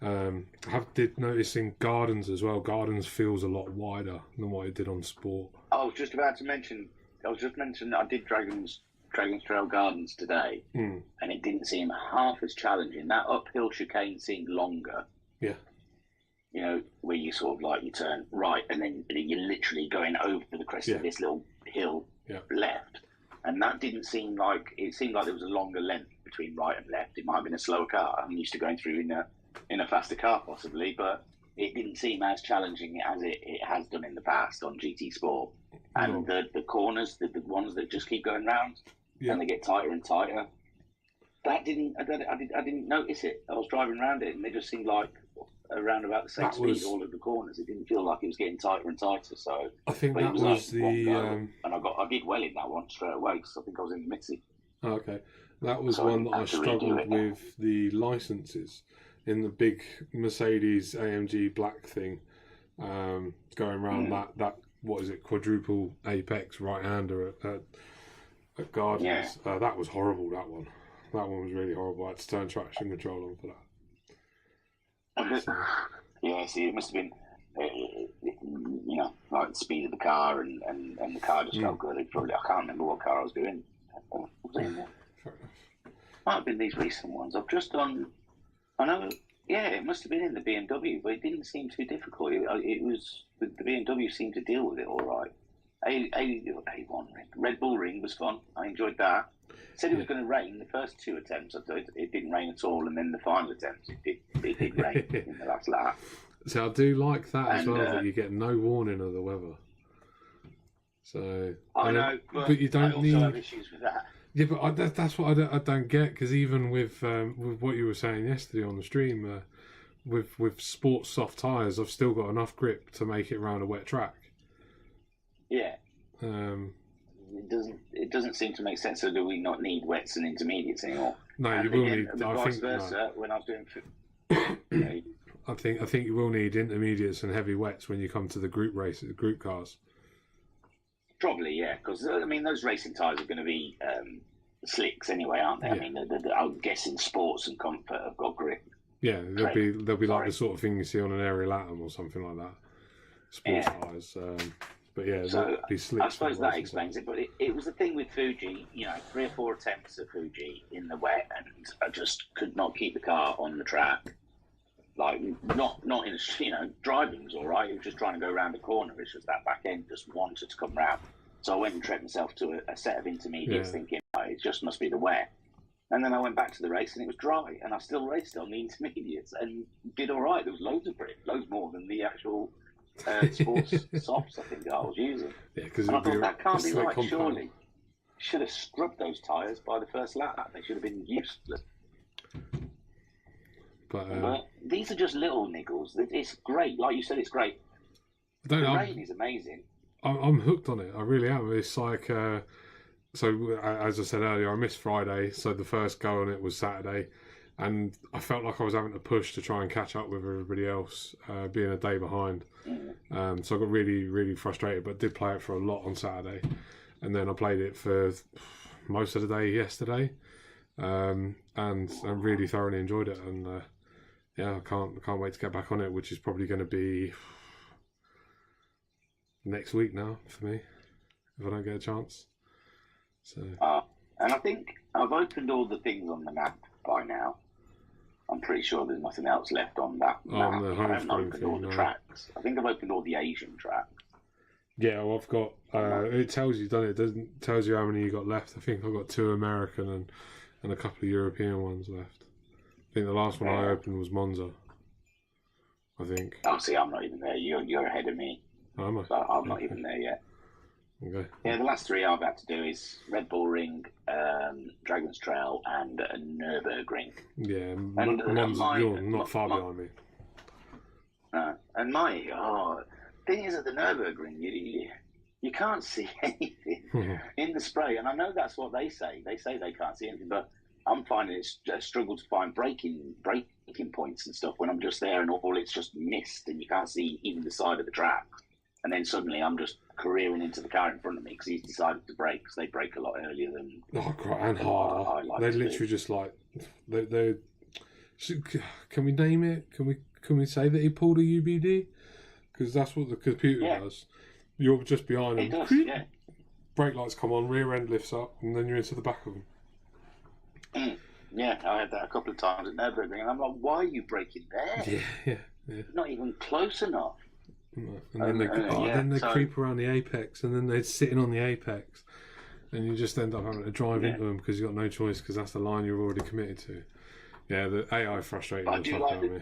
Speaker 2: I did notice in Gardens as well. Gardens feels a lot wider than what it did on Sport.
Speaker 1: I was just mentioning I did Dragon's Trail Gardens today, and it didn't seem half as challenging. That uphill chicane seemed longer.
Speaker 2: Yeah.
Speaker 1: You know, where you sort of like you turn right and then you're literally going over the crest of this little hill left. And that didn't seem like, it seemed like there was a longer length between right and left. It might have been a slower car. I'm used to going through in a faster car possibly, but it didn't seem as challenging as it has done in the past on GT Sport. And the corners, the ones that just keep going round, and they get tighter and tighter. I didn't notice it. I was driving around it, and they just seemed like around about the same speed all of the corners. It didn't feel like it was getting tighter and tighter. So
Speaker 2: I think that was
Speaker 1: and I did well in that one straight away because I think I was in the Mitzi.
Speaker 2: Okay, that was one that I struggled with the licenses in the big Mercedes AMG black thing, going around that what is it, quadruple apex right hander at Gardens. That was horrible. That one was really horrible. I had to turn traction control on for that. So.
Speaker 1: Yeah, see, it must have been, like the speed of the car and the car just felt good. I can't remember what car I was doing. Fair enough. Might have been these recent ones. I've just done, I know, it must have been in the BMW, but it didn't seem too difficult. It was, the BMW seemed to deal with it all right. A1 ring. Red Bull Ring was fun. I enjoyed that. Said it was going to rain the first 2 attempts. It didn't rain at all, and then the final attempt, it did rain in the last lap.
Speaker 2: So I do like that as well, that you get no warning of the weather. So
Speaker 1: I know,
Speaker 2: but you don't
Speaker 1: I also have issues with that.
Speaker 2: Yeah, but that's what I don't get, because even with what you were saying yesterday on the stream, with sports soft tyres, I've still got enough grip to make it around a wet track.
Speaker 1: Yeah. It doesn't seem to make sense. So do we not need wets and intermediates anymore?
Speaker 2: No, you will need.
Speaker 1: Vice versa. When I was doing,
Speaker 2: I think you will need intermediates and heavy wets when you come to the group races, the group cars.
Speaker 1: Probably, yeah, because I mean those racing tyres are going to be slicks anyway, aren't they? Yeah. I mean, I'm guessing Sports and Comfort have got grip.
Speaker 2: Yeah, they'll be like the sort of thing you see on an aerial atom or something like that. Sports tyres. But yeah,
Speaker 1: so
Speaker 2: be slicks.
Speaker 1: I suppose that explains it. But it was the thing with Fuji. 3 or 4 attempts of Fuji in the wet, and I just could not keep the car on the track. Like not in driving was all right. It was just trying to go around the corner. It's just that back end just wanted to come round. So I went and trekked myself to a set of intermediates, thinking it just must be the wet. And then I went back to the race and it was dry, and I still raced on the intermediates and did all right. There was loads of grip, loads more than the actual sports softs I think I was using.
Speaker 2: Yeah, because
Speaker 1: I thought that can't be right. Surely should have scrubbed those tyres by the first lap. They should have been useless. But these are just little niggles. It's great, like you said, it's great. The rain is amazing.
Speaker 2: I'm hooked on it. I really am. It's like so. As I said earlier, I missed Friday, so the first go on it was Saturday, and I felt like I was having to push to try and catch up with everybody else, being a day behind. So I got really, really frustrated, but did play it for a lot on Saturday, and then I played it for most of the day yesterday, and really thoroughly enjoyed it. And I can't wait to get back on it, which is probably going to be next week now for me, if I don't get a chance. So.
Speaker 1: And I think I've opened all the things on the map by now. I'm pretty sure there's nothing else left on that map. I haven't opened all the tracks. I think I've opened all the Asian tracks.
Speaker 2: Yeah, well, I've got. It tells you, doesn't it? Tells you how many you got left. I think I've got 2 American and a couple of European ones left. I think the last one I opened was Monza, I think.
Speaker 1: Oh, see, I'm not even there. You're ahead of me.
Speaker 2: Oh, am I?
Speaker 1: So I'm not even there yet.
Speaker 2: Okay.
Speaker 1: Yeah, the last 3 I've had to do is Red Bull Ring, Dragon's Trail, and Nürburgring.
Speaker 2: Yeah,
Speaker 1: And
Speaker 2: Monza, you're not far behind me.
Speaker 1: And my thing is, at the Nürburgring, you can't see anything in the spray. And I know that's what they say. They say they can't see anything, but I'm finding it's a struggle to find braking points and stuff when I'm just there and all it's just mist and you can't see even the side of the track. And then suddenly I'm just careering into the car in front of me because he's decided to brake, because they brake a lot earlier than...
Speaker 2: Oh, and harder. They literally just like... They can we name it? Can we say that he pulled a UBD? Because that's what the computer does. You're just behind him.
Speaker 1: It does, yeah.
Speaker 2: Brake lights come on, rear end lifts up, and then you're into the back of them.
Speaker 1: Yeah, I had that a couple of times at Nürburgring, and I'm like, why are you braking there?
Speaker 2: Yeah.
Speaker 1: Not even close enough.
Speaker 2: No. And then they creep around the apex, and then they're sitting on the apex, and you just end up having to drive into them because you've got no choice because that's the line you're already committed to. Yeah, the AI frustrating the fuck out of me.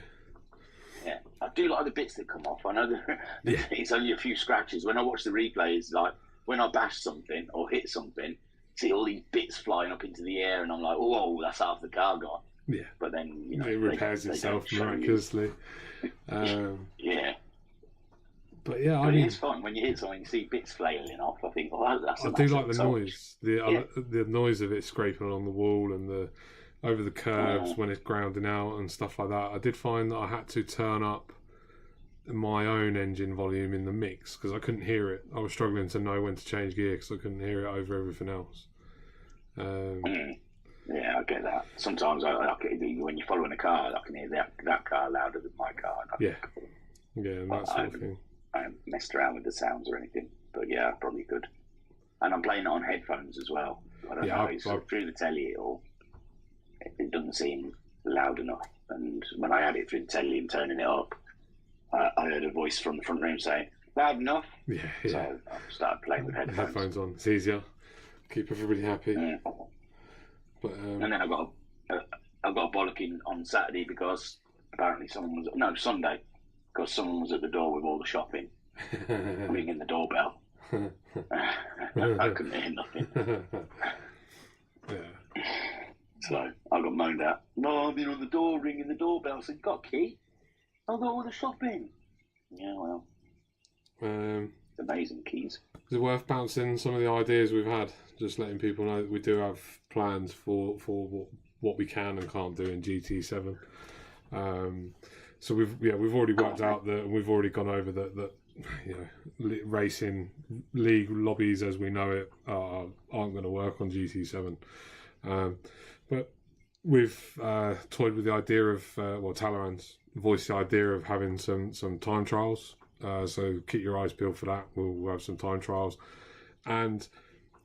Speaker 1: Yeah, I do like the bits that come off. I know it's only a few scratches. When I watch the replays, like when I bash something or hit something, see all these bits flying up into the air, and I'm like, "Whoa, that's half the car gone."
Speaker 2: Yeah,
Speaker 1: but then
Speaker 2: it repairs itself miraculously.
Speaker 1: Yeah.
Speaker 2: But yeah,
Speaker 1: it's fun when you hit something, you see bits flailing off. I think, that's.
Speaker 2: I do like the noise, the noise of it scraping along the wall and over the curves when it's grounding out and stuff like that. I did find that I had to turn up my own engine volume in the mix because I couldn't hear it. I was struggling to know when to change gear because I couldn't hear it over everything else.
Speaker 1: Yeah, I get that. Sometimes when you're following a car, I can hear that car louder than my car.
Speaker 2: Yeah, and that sort of thing.
Speaker 1: I haven't messed around with the sounds or anything, but yeah, I probably could. And I'm playing it on headphones as well. I don't know. So through the telly, it doesn't seem loud enough. And when I had it through the telly and turning it up, I heard a voice from the front room saying, "Loud enough." Yeah. So I started playing with headphones
Speaker 2: on. It's easier. Keep everybody happy. But
Speaker 1: and then I got a bollocking on Saturday because apparently Sunday. Because someone was at the door with all the shopping, ringing the doorbell. I couldn't hear nothing. So I got moaned at. No, I've been on the door ringing the doorbell. I said, "Got a key? I've got all the shopping." Yeah, well. Amazing keys.
Speaker 2: Is it worth bouncing some of the ideas we've had? Just letting people know that we do have plans for what we can and can't do in GT7. So we've already worked out that, and we've already gone over that racing league lobbies as we know it aren't going to work on GT7. But we've toyed with the idea of Talleyrand's voiced the idea of having some time trials. So keep your eyes peeled for that. We'll have some time trials, and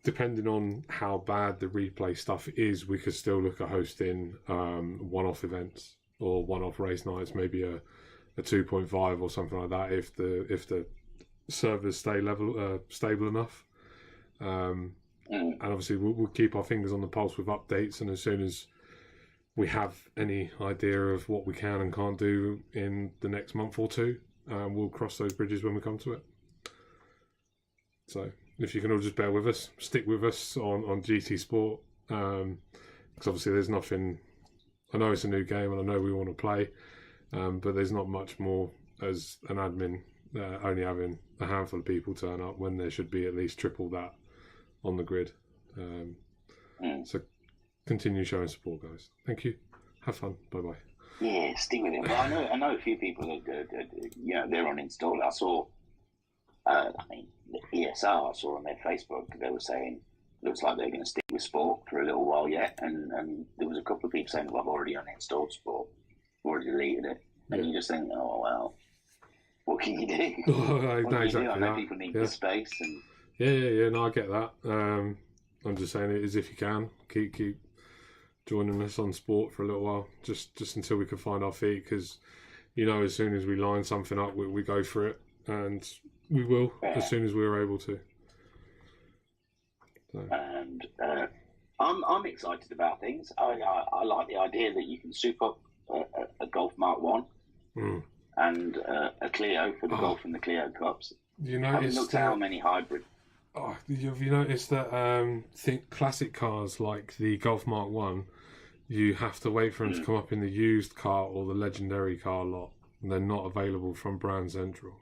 Speaker 2: depending on how bad the replay stuff is, we could still look at hosting one-off events or one-off race nights, maybe a 2.5 or something like that, if the servers stay stable enough. And obviously we'll keep our fingers on the pulse with updates, and as soon as we have any idea of what we can and can't do in the next month or two, we'll cross those bridges when we come to it. So if you can all just bear with us, stick with us on GT Sport, because obviously there's nothing. I know it's a new game and I know we want to play, but there's not much more as an admin only having a handful of people turn up when there should be at least triple that on the grid. So continue showing support, guys. Thank you. Have fun. Bye bye.
Speaker 1: Yeah, stick with it. But I know a few people that they're on install. I saw, the ESR. I saw on their Facebook they were saying looks like they're going to stick with sport for a little while yet, and there was a couple of people saying, "Well, I've already uninstalled sport, already deleted it," and you just think, "Oh well, what can you do?"
Speaker 2: Exactly.
Speaker 1: I know people need the space, and
Speaker 2: yeah. No, I get that. I'm just saying it as if you can keep joining us on sport for a little while, just until we can find our feet, because as soon as we line something up, we go for it, and we will as soon as we're able to. So.
Speaker 1: And I'm excited about things. I like the idea that you can soup up a Golf Mark One and a Clio for the Golf and the Clio Cups.
Speaker 2: You
Speaker 1: I haven't
Speaker 2: noticed
Speaker 1: looked at how many hybrid.
Speaker 2: have you noticed that think classic cars like the Golf Mark One, you have to wait for them to come up in the used car or the legendary car lot, and they're not available from Brand Central.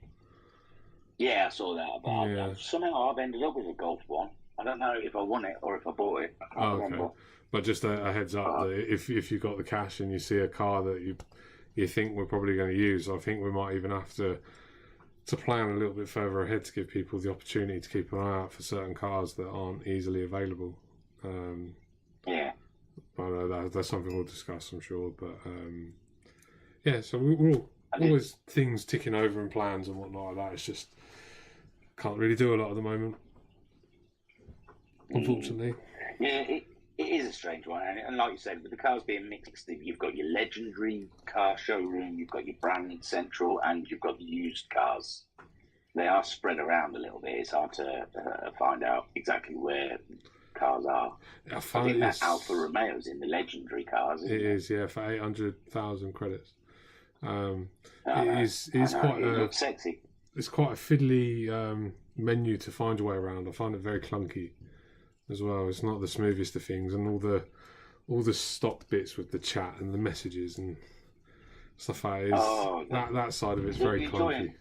Speaker 1: Yeah, I saw that. But somehow I've ended up with a Golf One. I don't know if I won it or if I bought it. I can't remember.
Speaker 2: But just a heads up that if you got the cash and you see a car that you think we're probably going to use, I think we might even have to plan a little bit further ahead to give people the opportunity to keep an eye out for certain cars that aren't easily available. But that's something we'll discuss, I'm sure. But so we're all always things ticking over and plans and whatnot like that. It's just can't really do a lot at the moment, unfortunately.
Speaker 1: Yeah, it is a strange one, and like you said, with the cars being mixed, you've got your legendary car showroom, you've got your Brand Central, and you've got the used cars. They are spread around a little bit. It's hard to find out exactly where cars are. I think that Alfa Romeo's in the legendary cars. It
Speaker 2: is, yeah, for 800,000 credits. It's quite
Speaker 1: sexy.
Speaker 2: It's quite a fiddly menu to find your way around. I find it very clunky as well. It's not the smoothest of things, and all the stock bits with the chat and the messages and stuff like that. That side of it's very clunky.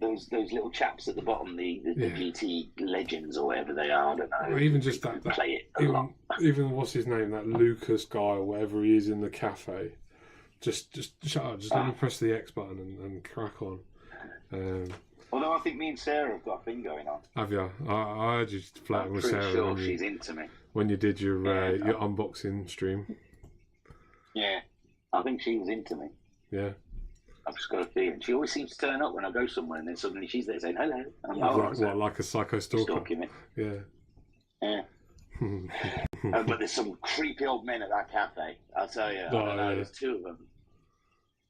Speaker 1: Those little chaps at the bottom, the GT legends or whatever they are. I don't know.
Speaker 2: Or even just that
Speaker 1: play it a lot.
Speaker 2: Even what's his name, that Lucas guy or whatever he is in the cafe. Just shut up. Just let me press the X button and crack on.
Speaker 1: Although I think me and Sarah have got a thing going on.
Speaker 2: Have you? I heard you flirting with Sarah.
Speaker 1: Sure she's into me.
Speaker 2: When you did your unboxing stream.
Speaker 1: Yeah, I think she was into me.
Speaker 2: Yeah.
Speaker 1: I've just got a feeling. She always seems to turn up when I go somewhere, and then suddenly she's there saying hello.
Speaker 2: I'm like a psycho stalker.
Speaker 1: Stalking me.
Speaker 2: Yeah.
Speaker 1: But there's some creepy old men at that cafe. I'll tell you. I don't know. There's two of them.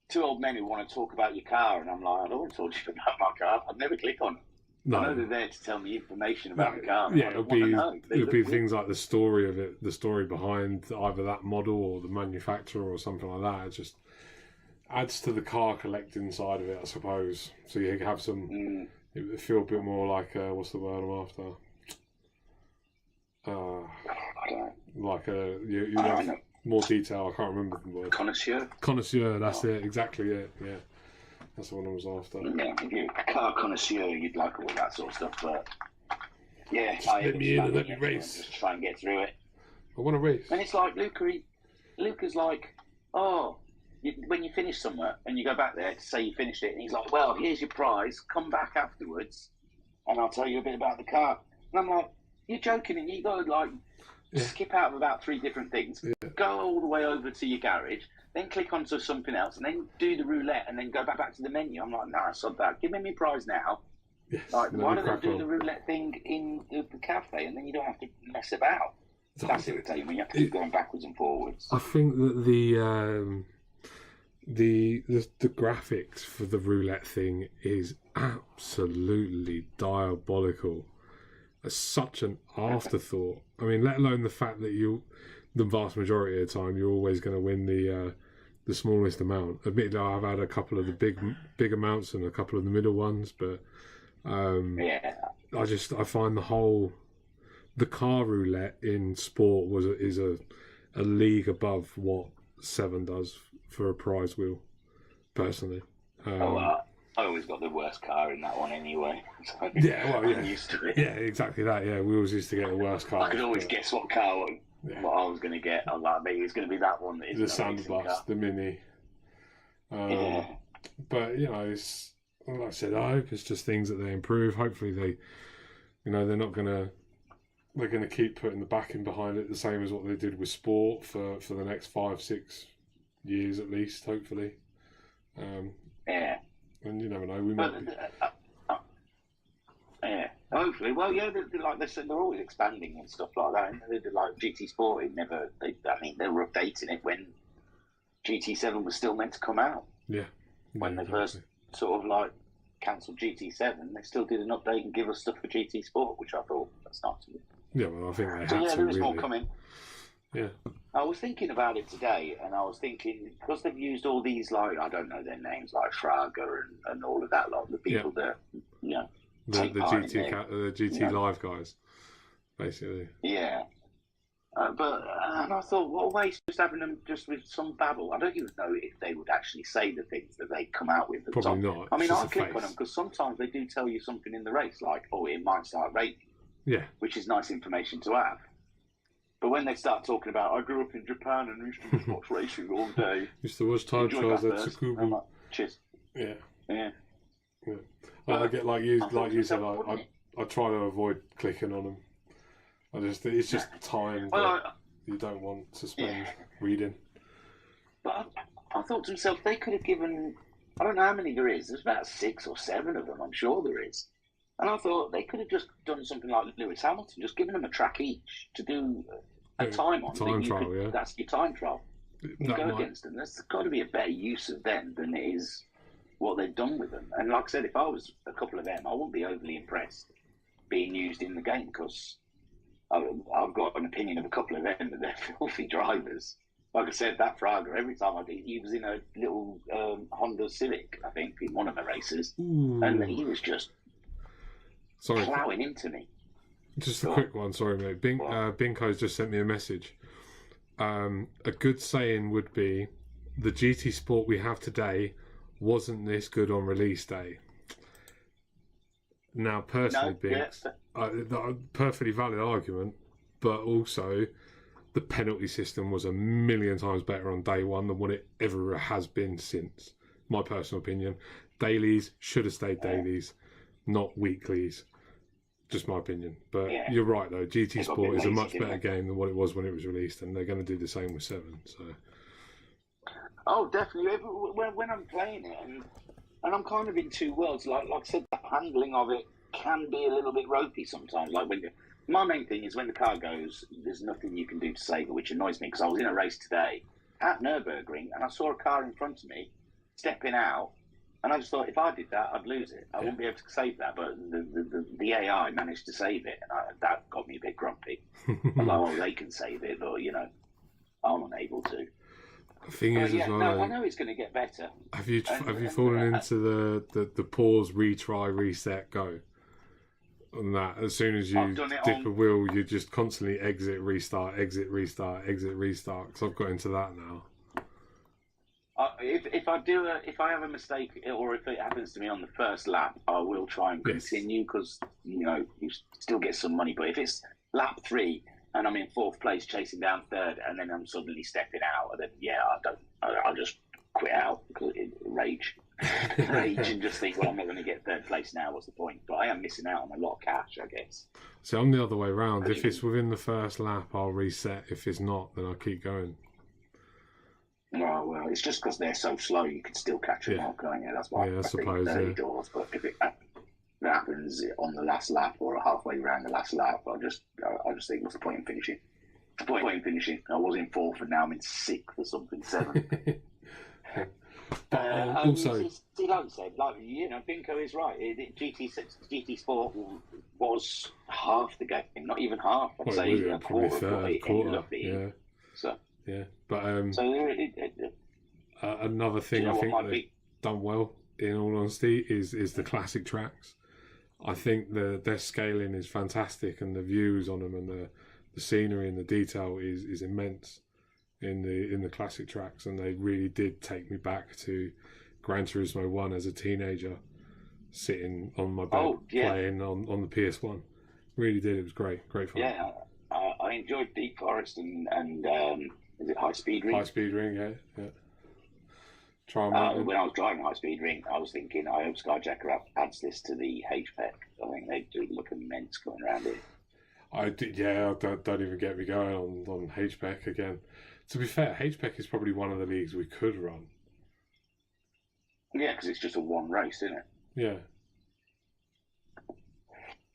Speaker 1: Two old men who want to talk about your car, and I'm like, I don't want to talk to you about my car. I'd never click on it. No. I know they're there to tell me information about the car.
Speaker 2: Yeah, it'll be things like the story of it, the story behind either that model or the manufacturer or something like that. It just adds to the car collecting side of it, I suppose. So you have some, it feel a bit more like, what's the word I'm after? Like you have more detail. I can't remember the word. Connoisseur. That's it. Exactly it. Yeah, that's the one I was after.
Speaker 1: Yeah, if you're a car connoisseur, you'd like all that sort of stuff. But yeah,
Speaker 2: let me in and let me race.
Speaker 1: Just try and get through it.
Speaker 2: I want to race.
Speaker 1: And it's like Luca's like, when you finish somewhere and you go back there to say you finished it, and he's like, well, here's your prize. Come back afterwards, and I'll tell you a bit about the car. And I'm like, you're joking, and you got to skip out of about 3 different things, go all the way over to your garage, then click onto something else, and then do the roulette, and then go back to the menu. I'm like, nah, sod that. Give me my prize now.
Speaker 2: Yes,
Speaker 1: why don't they do the roulette thing in the cafe, and then you don't have to mess about? That's irritating when you have to keep going backwards and forwards.
Speaker 2: I think that the graphics for the roulette thing is absolutely diabolical. It's such an afterthought. I mean, let alone the fact that the vast majority of the time, you're always going to win the smallest amount. Admittedly, I've had a couple of the big amounts and a couple of the middle ones, but I find the car roulette in sport is a league above what 7 does for a prize wheel, personally.
Speaker 1: I always got the worst car in that one anyway. So I'm used to it.
Speaker 2: Yeah, exactly that. Yeah, we always used to get the worst car.
Speaker 1: I could always guess what car what I was going to get. I was like, maybe it's going to be that one. That is
Speaker 2: the Sandbus, the Mini. But it's like I said. I hope it's just things that they improve. Hopefully they, they're not going to keep putting the backing behind it the same as what they did with sport for the next 5-6 years at least. Hopefully. And you never know, we might.
Speaker 1: Hopefully. Well, like they said, they're always expanding and stuff like that. And they did like GT Sport. They were updating it when GT7 was still meant to come out.
Speaker 2: Yeah.
Speaker 1: When they first sort of cancelled GT7, they still did an update and give us stuff for GT Sport, which I thought that's nice.
Speaker 2: Yeah, well, I think they
Speaker 1: So
Speaker 2: had
Speaker 1: yeah,
Speaker 2: to
Speaker 1: there is more
Speaker 2: really.
Speaker 1: coming.
Speaker 2: Yeah.
Speaker 1: I was thinking about it today, and I was thinking, because they've used all these, like, I don't know their names, like Fraga and all of that lot, the people that, you know,
Speaker 2: The
Speaker 1: take part
Speaker 2: GT
Speaker 1: in their,
Speaker 2: the GT
Speaker 1: you know,
Speaker 2: Live guys, basically.
Speaker 1: yeah. And I thought, what a waste just having them just with some babble. I don't even know if they would actually say the things that they come out with.
Speaker 2: Probably not.
Speaker 1: I mean,
Speaker 2: It's
Speaker 1: I
Speaker 2: just a
Speaker 1: click
Speaker 2: face.
Speaker 1: on them because sometimes they do tell you something in the race, like, oh, it might start raining.
Speaker 2: Yeah.
Speaker 1: Which is nice information to have. But when they start talking about, I grew up in Japan and used to just watch racing all day.
Speaker 2: Used to watch time trials at Tsukuba.
Speaker 1: Like, cheers.
Speaker 2: Yeah.
Speaker 1: Yeah.
Speaker 2: I get like you said. I try to avoid clicking on them. It's just time that you don't want to spend reading.
Speaker 1: But I thought to myself, they could have given, I don't know how many there is. There's about 6 or 7 of them. I'm sure there is. And I thought they could have just done something like Lewis Hamilton, just given them a track each to do a time on.
Speaker 2: Time trial, yeah.
Speaker 1: That's your time trial. You go against them. There's got to be a better use of them than it is what they've done with them. And like I said, if I was a couple of them, I wouldn't be overly impressed being used in the game because I've got an opinion of a couple of them that they're filthy drivers. Like I said, that Fraga, every time he was in a little Honda Civic, I think, in one of the races, and he was just plowing into me.
Speaker 2: Just a quick one, sorry mate. Binko's just sent me a message. A good saying would be, the GT Sport we have today wasn't this good on release day. Now, personally, Binks, a perfectly valid argument, but also the penalty system was a million times better on day one than what it ever has been since. My personal opinion. Dailies should have stayed dailies, not weeklies. Just my opinion. But you're right, though. GT Sport is a much better game than what it was when it was released, and they're going to do the same with 7. So.
Speaker 1: Oh, definitely. When I'm playing it, and I'm kind of in two worlds, like I said, the handling of it can be a little bit ropey sometimes. Like my main thing is when the car goes, there's nothing you can do to save it, which annoys me because I was in a race today at Nürburgring and I saw a car in front of me stepping out, and I just thought if I did that, I'd lose it. I wouldn't be able to save that, but the AI managed to save it, and that got me a bit grumpy. I was like, oh, they can save it, but I'm unable to.
Speaker 2: The thing is, as well,
Speaker 1: I know it's going to get better.
Speaker 2: Have you fallen into the pause, retry, reset, go? On that, as soon as you dip a wheel, you just constantly exit, restart, exit, restart, exit, restart. Because I've got into that now.
Speaker 1: If I have a mistake, or if it happens to me on the first lap, I will try and continue because you still get some money. But if it's lap 3 and I'm in 4th place chasing down 3rd, and then I'm suddenly stepping out, then I'll just quit out because rage and just think, well, I'm not going to get 3rd place now. What's the point? But I am missing out on a lot of cash, I guess.
Speaker 2: So I'm the other way around. If it's within the first lap, I'll reset. If it's not, then I'll keep going.
Speaker 1: Oh, well, it's just because they're so slow, you can still catch them up, can't you? That's why I suppose, early doors. But if it happens on the last lap or halfway around the last lap, I just think, what's the point in finishing? What's the point in finishing? I was in 4th and now I'm in 6th or something, 7th.
Speaker 2: Also,
Speaker 1: see, like you said, Binko is right. GT Sport was half the game, not even half. I'd say a quarter of what it ended up being. So.
Speaker 2: Yeah, but another thing I think they've done well, in all honesty, is the classic tracks. I think their scaling is fantastic, and the views on them and the scenery and the detail is immense in the classic tracks, and they really did take me back to Gran Turismo 1 as a teenager, sitting on my bed playing on the PS1. Really did. It was great fun.
Speaker 1: Yeah, I enjoyed Deep Forest and is it High Speed Ring?
Speaker 2: High Speed Ring, yeah.
Speaker 1: When I was driving High Speed Ring, I was thinking, I hope Skyjacker adds this to the HPEC. I think they do look immense going around it.
Speaker 2: Don't even get me going on HPEC again. To be fair, HPEC is probably one of the leagues we could run.
Speaker 1: Yeah, because it's just a one race, isn't it?
Speaker 2: Yeah.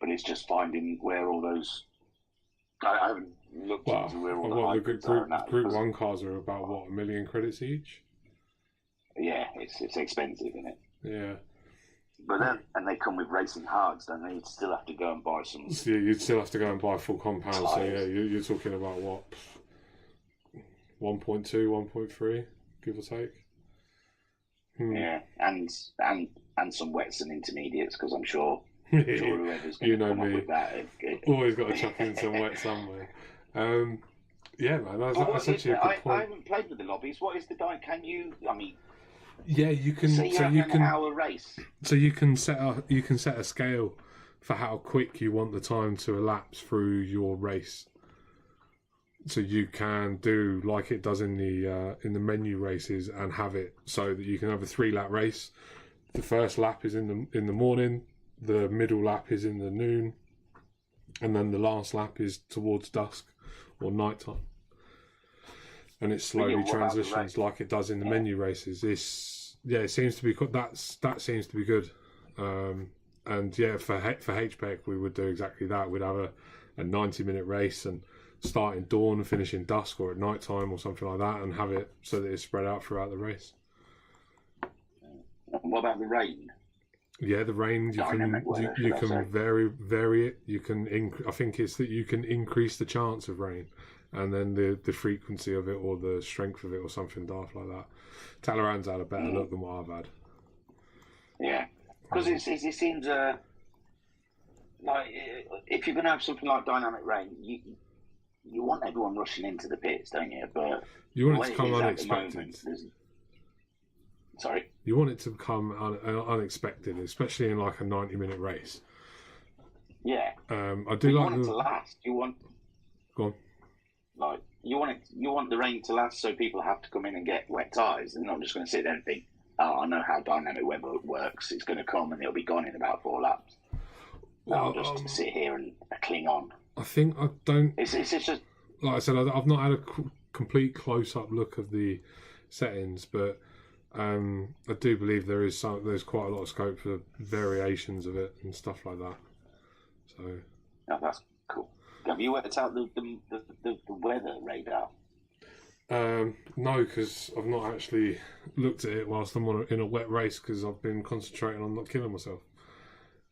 Speaker 1: But it's just finding where all those... I haven't looked into where all the hybrids are now.
Speaker 2: Group 1 cars are about, $1 million credits each?
Speaker 1: Yeah, it's expensive, isn't it?
Speaker 2: Yeah.
Speaker 1: But then, and they come with racing hards, don't they? You'd still have to go and buy some.
Speaker 2: So you'd still have to go and buy full compound.
Speaker 1: Tires.
Speaker 2: So yeah, you're talking about what, 1.2, 1.3, give or take.
Speaker 1: Yeah, and some wets and intermediates, because I'm sure whoever's going to come up with that,
Speaker 2: always got to chuck in some wet somewhere. Yeah, man, that's actually a good point.
Speaker 1: I haven't played with the lobbies. What is the die? Can you? I mean,
Speaker 2: yeah, you can.
Speaker 1: So you can an hour race.
Speaker 2: So you can set a scale for how quick you want the time to elapse through your race. So you can do like it does in the menu races and have it so that you can have a 3-lap race. The first lap is in the morning, the middle lap is in the noon, and then the last lap is towards dusk or nighttime. And it slowly transitions like it does in the menu races. It seems to be that seems to be good. And yeah, for HPEC we would do exactly that. We'd have a 90-minute race and start in dawn and finish in dusk or at night time or something like that, and have it so that it's spread out throughout the race.
Speaker 1: What about the rain?
Speaker 2: Yeah, the rain you can vary it. You can I think it's that you can increase the chance of rain, and then the frequency of it or the strength of it or something daft like that. Talaran's had a better look than what I've had.
Speaker 1: Yeah, because it seems like if you're going to have something like dynamic rain, you want everyone rushing into the pits, don't you? But
Speaker 2: you want it to come unexpected.
Speaker 1: Sorry?
Speaker 2: You want it to come unexpected, especially in like a 90-minute race.
Speaker 1: Yeah.
Speaker 2: I do
Speaker 1: you
Speaker 2: like
Speaker 1: want it to last. You want.
Speaker 2: Go on.
Speaker 1: Like you want the rain to last, so people have to come in and get wet tyres. They're not just going to sit there and think, "Oh, I know how dynamic weather works. It's going to come and it'll be gone in about 4 laps." I'll just sit here and cling on.
Speaker 2: I think I don't.
Speaker 1: It's just
Speaker 2: like I said. I've not had a complete close-up look of the settings, but I do believe there's quite a lot of scope for variations of it and stuff like that. So.
Speaker 1: Oh, that's cool. Have you worked out the weather radar?
Speaker 2: No, because I've not actually looked at it whilst I'm in a wet race because I've been concentrating on not killing myself.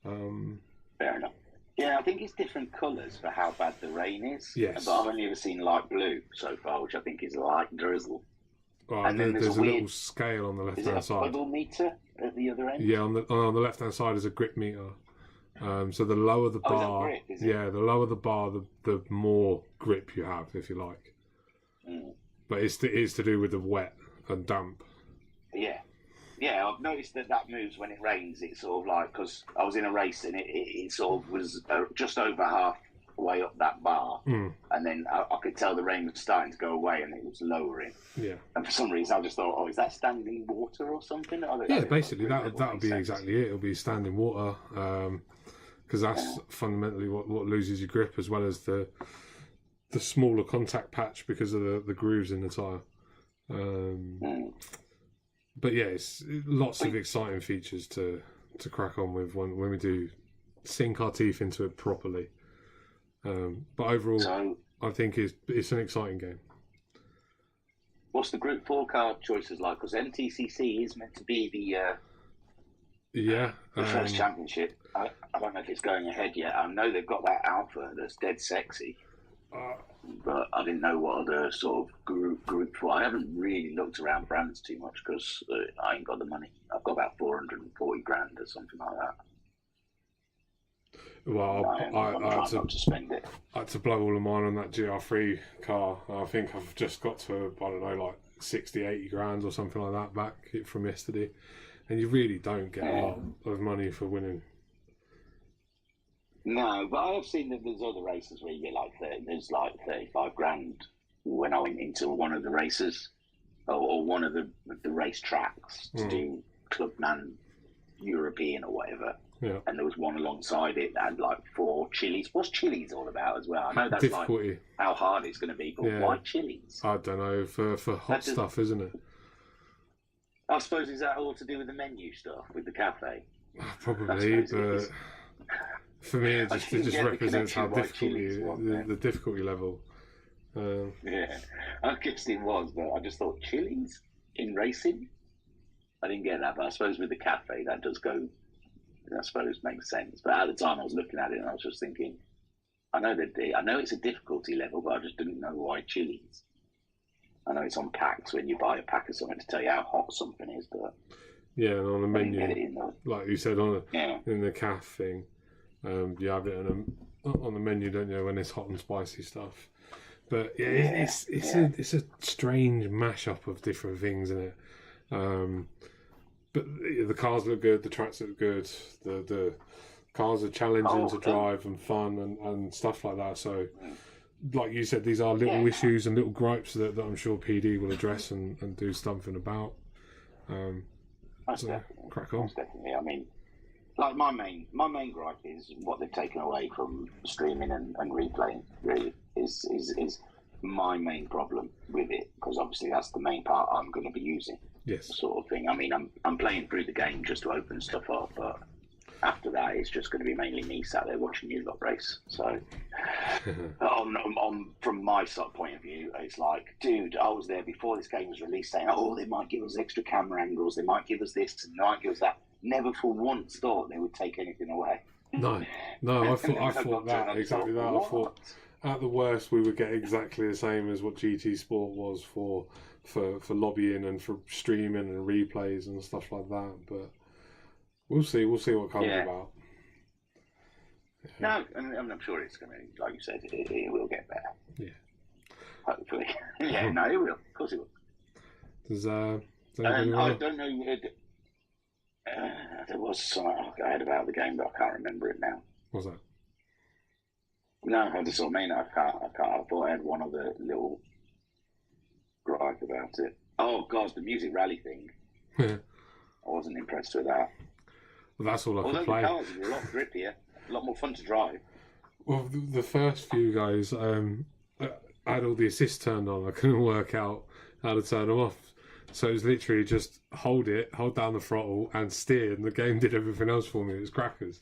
Speaker 1: Fair enough. Yeah, I think it's different colours for how bad the rain is.
Speaker 2: Yes.
Speaker 1: But I've only ever seen light blue so far, which I think is light drizzle.
Speaker 2: And then there's a little scale on the left-hand side.
Speaker 1: Is it a puddle meter at the other end?
Speaker 2: Yeah, on the left-hand side is a grip meter. So the lower the bar,
Speaker 1: is it?
Speaker 2: the lower the bar, the more grip you have, if you like. But it's to do with the wet and damp.
Speaker 1: Yeah, I've noticed that moves when it rains. It's sort of like, because I was in a race and it sort of was just over halfway up that bar, and then I could tell the rain was starting to go away and it was lowering.
Speaker 2: Yeah. And
Speaker 1: for some reason I just thought, oh, is that standing water or something?
Speaker 2: Basically that would be exactly it. It'll be standing water, because that's fundamentally what loses your grip, as well as the smaller contact patch because of the grooves in the tyre. But yeah, it's lots of exciting features to crack on with when we do sink our teeth into it properly. But overall, I think it's an exciting game.
Speaker 1: What's the Group 4 car choices like? Because MTCC is meant to be the first championship. I don't know if it's going ahead yet. I know they've got that Alpha that's dead sexy. But I didn't know what other sort of group for. I haven't really looked around brands too much because I ain't got the money. I've got about 440 grand or something like that.
Speaker 2: Well, I had
Speaker 1: to spend it.
Speaker 2: I had to blow all of mine on that GR3 car. I think I've just got to, I don't know, like 60, 80 grand or something like that back from yesterday. And you really don't get a lot of money for winning.
Speaker 1: No, but I have seen that there's other races where you get like 35 grand when I went into one of the races or one of the race tracks to do Clubman European or whatever.
Speaker 2: Yeah.
Speaker 1: And there was one alongside it that had like 4 chilies. What's chilies all about as well? I know that's
Speaker 2: difficulty.
Speaker 1: Like how hard it's going to be, but why chilies?
Speaker 2: I don't know, for hot stuff, isn't it?
Speaker 1: I suppose is that all to do with the menu stuff, with the cafe?
Speaker 2: Probably, but for me it just represents how the difficulty level.
Speaker 1: Yeah, I guess it was, but I just thought chilies in racing? I didn't get that, but I suppose with the cafe that does go I suppose makes sense. But at the time, I was looking at it and I was just thinking, I know it's a difficulty level, but I just didn't know why chilies. I know it's on packs when you buy a pack of something to tell you how hot something is, but
Speaker 2: yeah, and on the menu, like you said, in the calf thing, you have it on the menu, don't you, when it's hot and spicy stuff. But it's a strange mashup of different things, isn't it? But the cars look good, the tracks look good, the cars are challenging to drive and fun and stuff like that. So, like you said, these are little issues and little gripes that I'm sure PD will address and do something about. So crack on.
Speaker 1: Most definitely. I mean, like my main gripe is what they've taken away from streaming and replaying. Really, is my main problem with it, because obviously that's the main part I'm going to be using.
Speaker 2: Yes.
Speaker 1: Sort of thing. I mean, I'm playing through the game just to open stuff up, but after that, it's just going to be mainly me sat there watching you lot race. So, from my side point of view, it's like, dude, I was there before this game was released saying, oh, they might give us extra camera angles, they might give us this, and they might give us that. Never for once thought they would take anything away.
Speaker 2: No, I thought that, exactly that. I thought, at the worst, we would get exactly the same as what GT Sport was for lobbying and for streaming and replays and stuff like that, but we'll see what comes about.
Speaker 1: No, I'm sure it's going to, like you said, it will get better.
Speaker 2: Yeah.
Speaker 1: Hopefully. No, it will. Of course it will.
Speaker 2: Does
Speaker 1: I don't know, there was something I heard about the game, but I can't remember it now.
Speaker 2: What's that?
Speaker 1: No, I just sort of mean I can't. I thought I had one other little gripe about it. Oh, God, the music rally thing. I wasn't impressed with that.
Speaker 2: Well, that's all I could play.
Speaker 1: The cars were a lot grippier, a lot more fun to drive.
Speaker 2: Well, the first few guys, I had all the assists turned on. I couldn't work out how to turn them off. So it was literally just hold down the throttle and steer, and the game did everything else for me. It was crackers.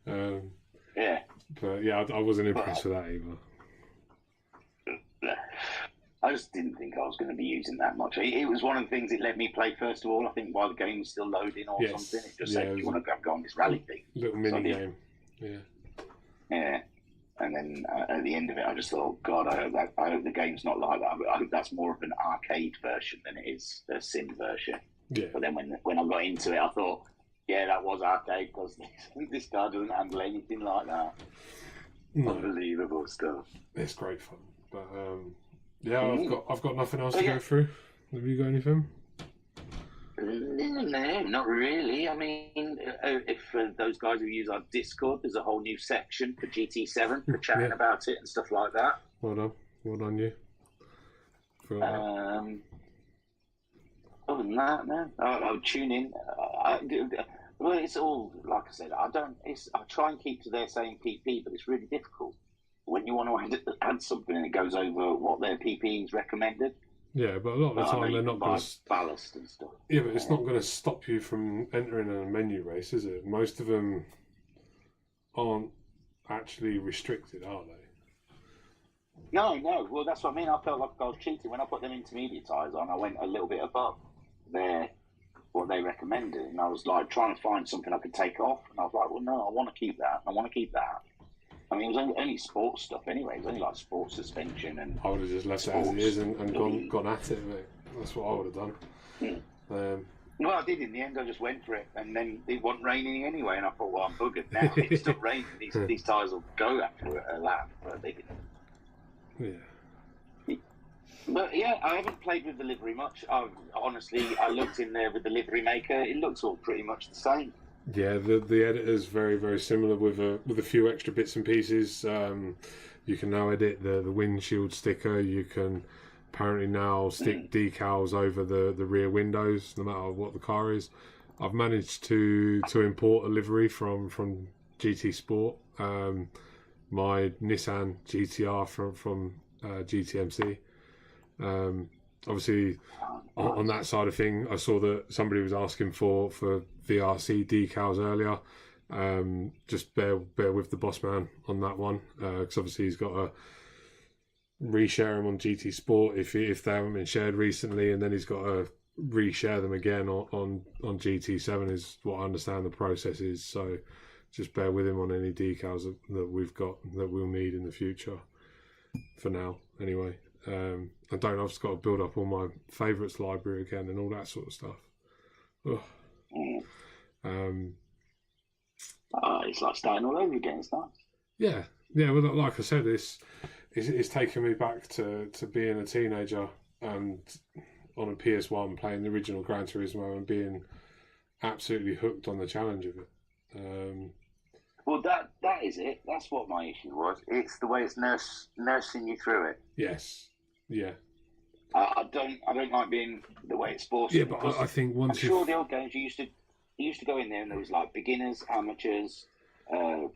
Speaker 2: But yeah, I wasn't impressed with that either.
Speaker 1: I just didn't think I was going to be using that much. It was one of the things it let me play first of all. I think while the game was still loading or something, it just said, "Do you want to go on this rally thing?"
Speaker 2: Little mini game.
Speaker 1: Yeah. And then at the end of it, I just thought, God, I hope the game's not like that. I hope that's more of an arcade version than it is a sim version.
Speaker 2: Yeah.
Speaker 1: But then when I got into it, I thought, yeah, that was arcade, because this guy doesn't handle anything like that. No. Unbelievable stuff.
Speaker 2: It's great fun, but I've got nothing else to go through. Have you got anything?
Speaker 1: No, not really. I mean, if those guys who use our Discord, there's a whole new section for GT7 for chatting about it and stuff like that.
Speaker 2: Well done, you.
Speaker 1: Other than that, no. I'll tune in. Well, it's all, like I said, I try and keep to their same PP, but it's really difficult when you want to add something and it goes over what their PP is recommended.
Speaker 2: Yeah, but a lot of the time they're not going to
Speaker 1: ballast and stuff.
Speaker 2: Yeah, but it's not going to stop you from entering a menu race, is it? Most of them aren't actually restricted, are they?
Speaker 1: No. Well, that's what I mean. I felt like I was cheating when I put them intermediate tyres on. I went a little bit above what they recommended, and I was like trying to find something I could take off, and I was like, well, no, I want to keep that. I mean, it was only sports stuff anyway. It was only like sports suspension and.
Speaker 2: I would have just left it as it is and gone at it, mate. That's what I would have done.
Speaker 1: Well, I did in the end. I just went for it, and then it wasn't raining anyway, and I thought, well, I'm buggered now. If it stopped raining, these tyres will go after a lap, but they didn't.
Speaker 2: Yeah.
Speaker 1: But yeah, I haven't played with the livery much. Honestly, I looked in there with the livery maker. It looks all pretty much the same.
Speaker 2: Yeah, the editor's very, very similar with a few extra bits and pieces. You can now edit the windshield sticker. You can apparently now stick decals over the rear windows, no matter what the car is. I've managed to import a livery from GT Sport. My Nissan GTR from GTMC. Obviously, on that side of thing, I saw that somebody was asking for VRC decals earlier. Just bear with the boss man on that one, because obviously he's got to reshare them on GT Sport if they haven't been shared recently, and then he's got to reshare them again on GT7 is what I understand the process is. So just bear with him on any decals that we've got that we'll need in the future. For now, anyway. I've just got to build up all my favourites library again and all that sort of stuff.
Speaker 1: It's like starting all over again. It's nice.
Speaker 2: Yeah. Well, like I said, it's taken me back to being a teenager and on a PS1 playing the original Gran Turismo and being absolutely hooked on the challenge of it.
Speaker 1: Well, that is it. That's what my issue was. It's the way it's nursing you through it.
Speaker 2: Yes. Yeah.
Speaker 1: I don't like being the way it's forced.
Speaker 2: Yeah, but I think once
Speaker 1: I'm sure the old games you used to go in there and there was like beginners, amateurs,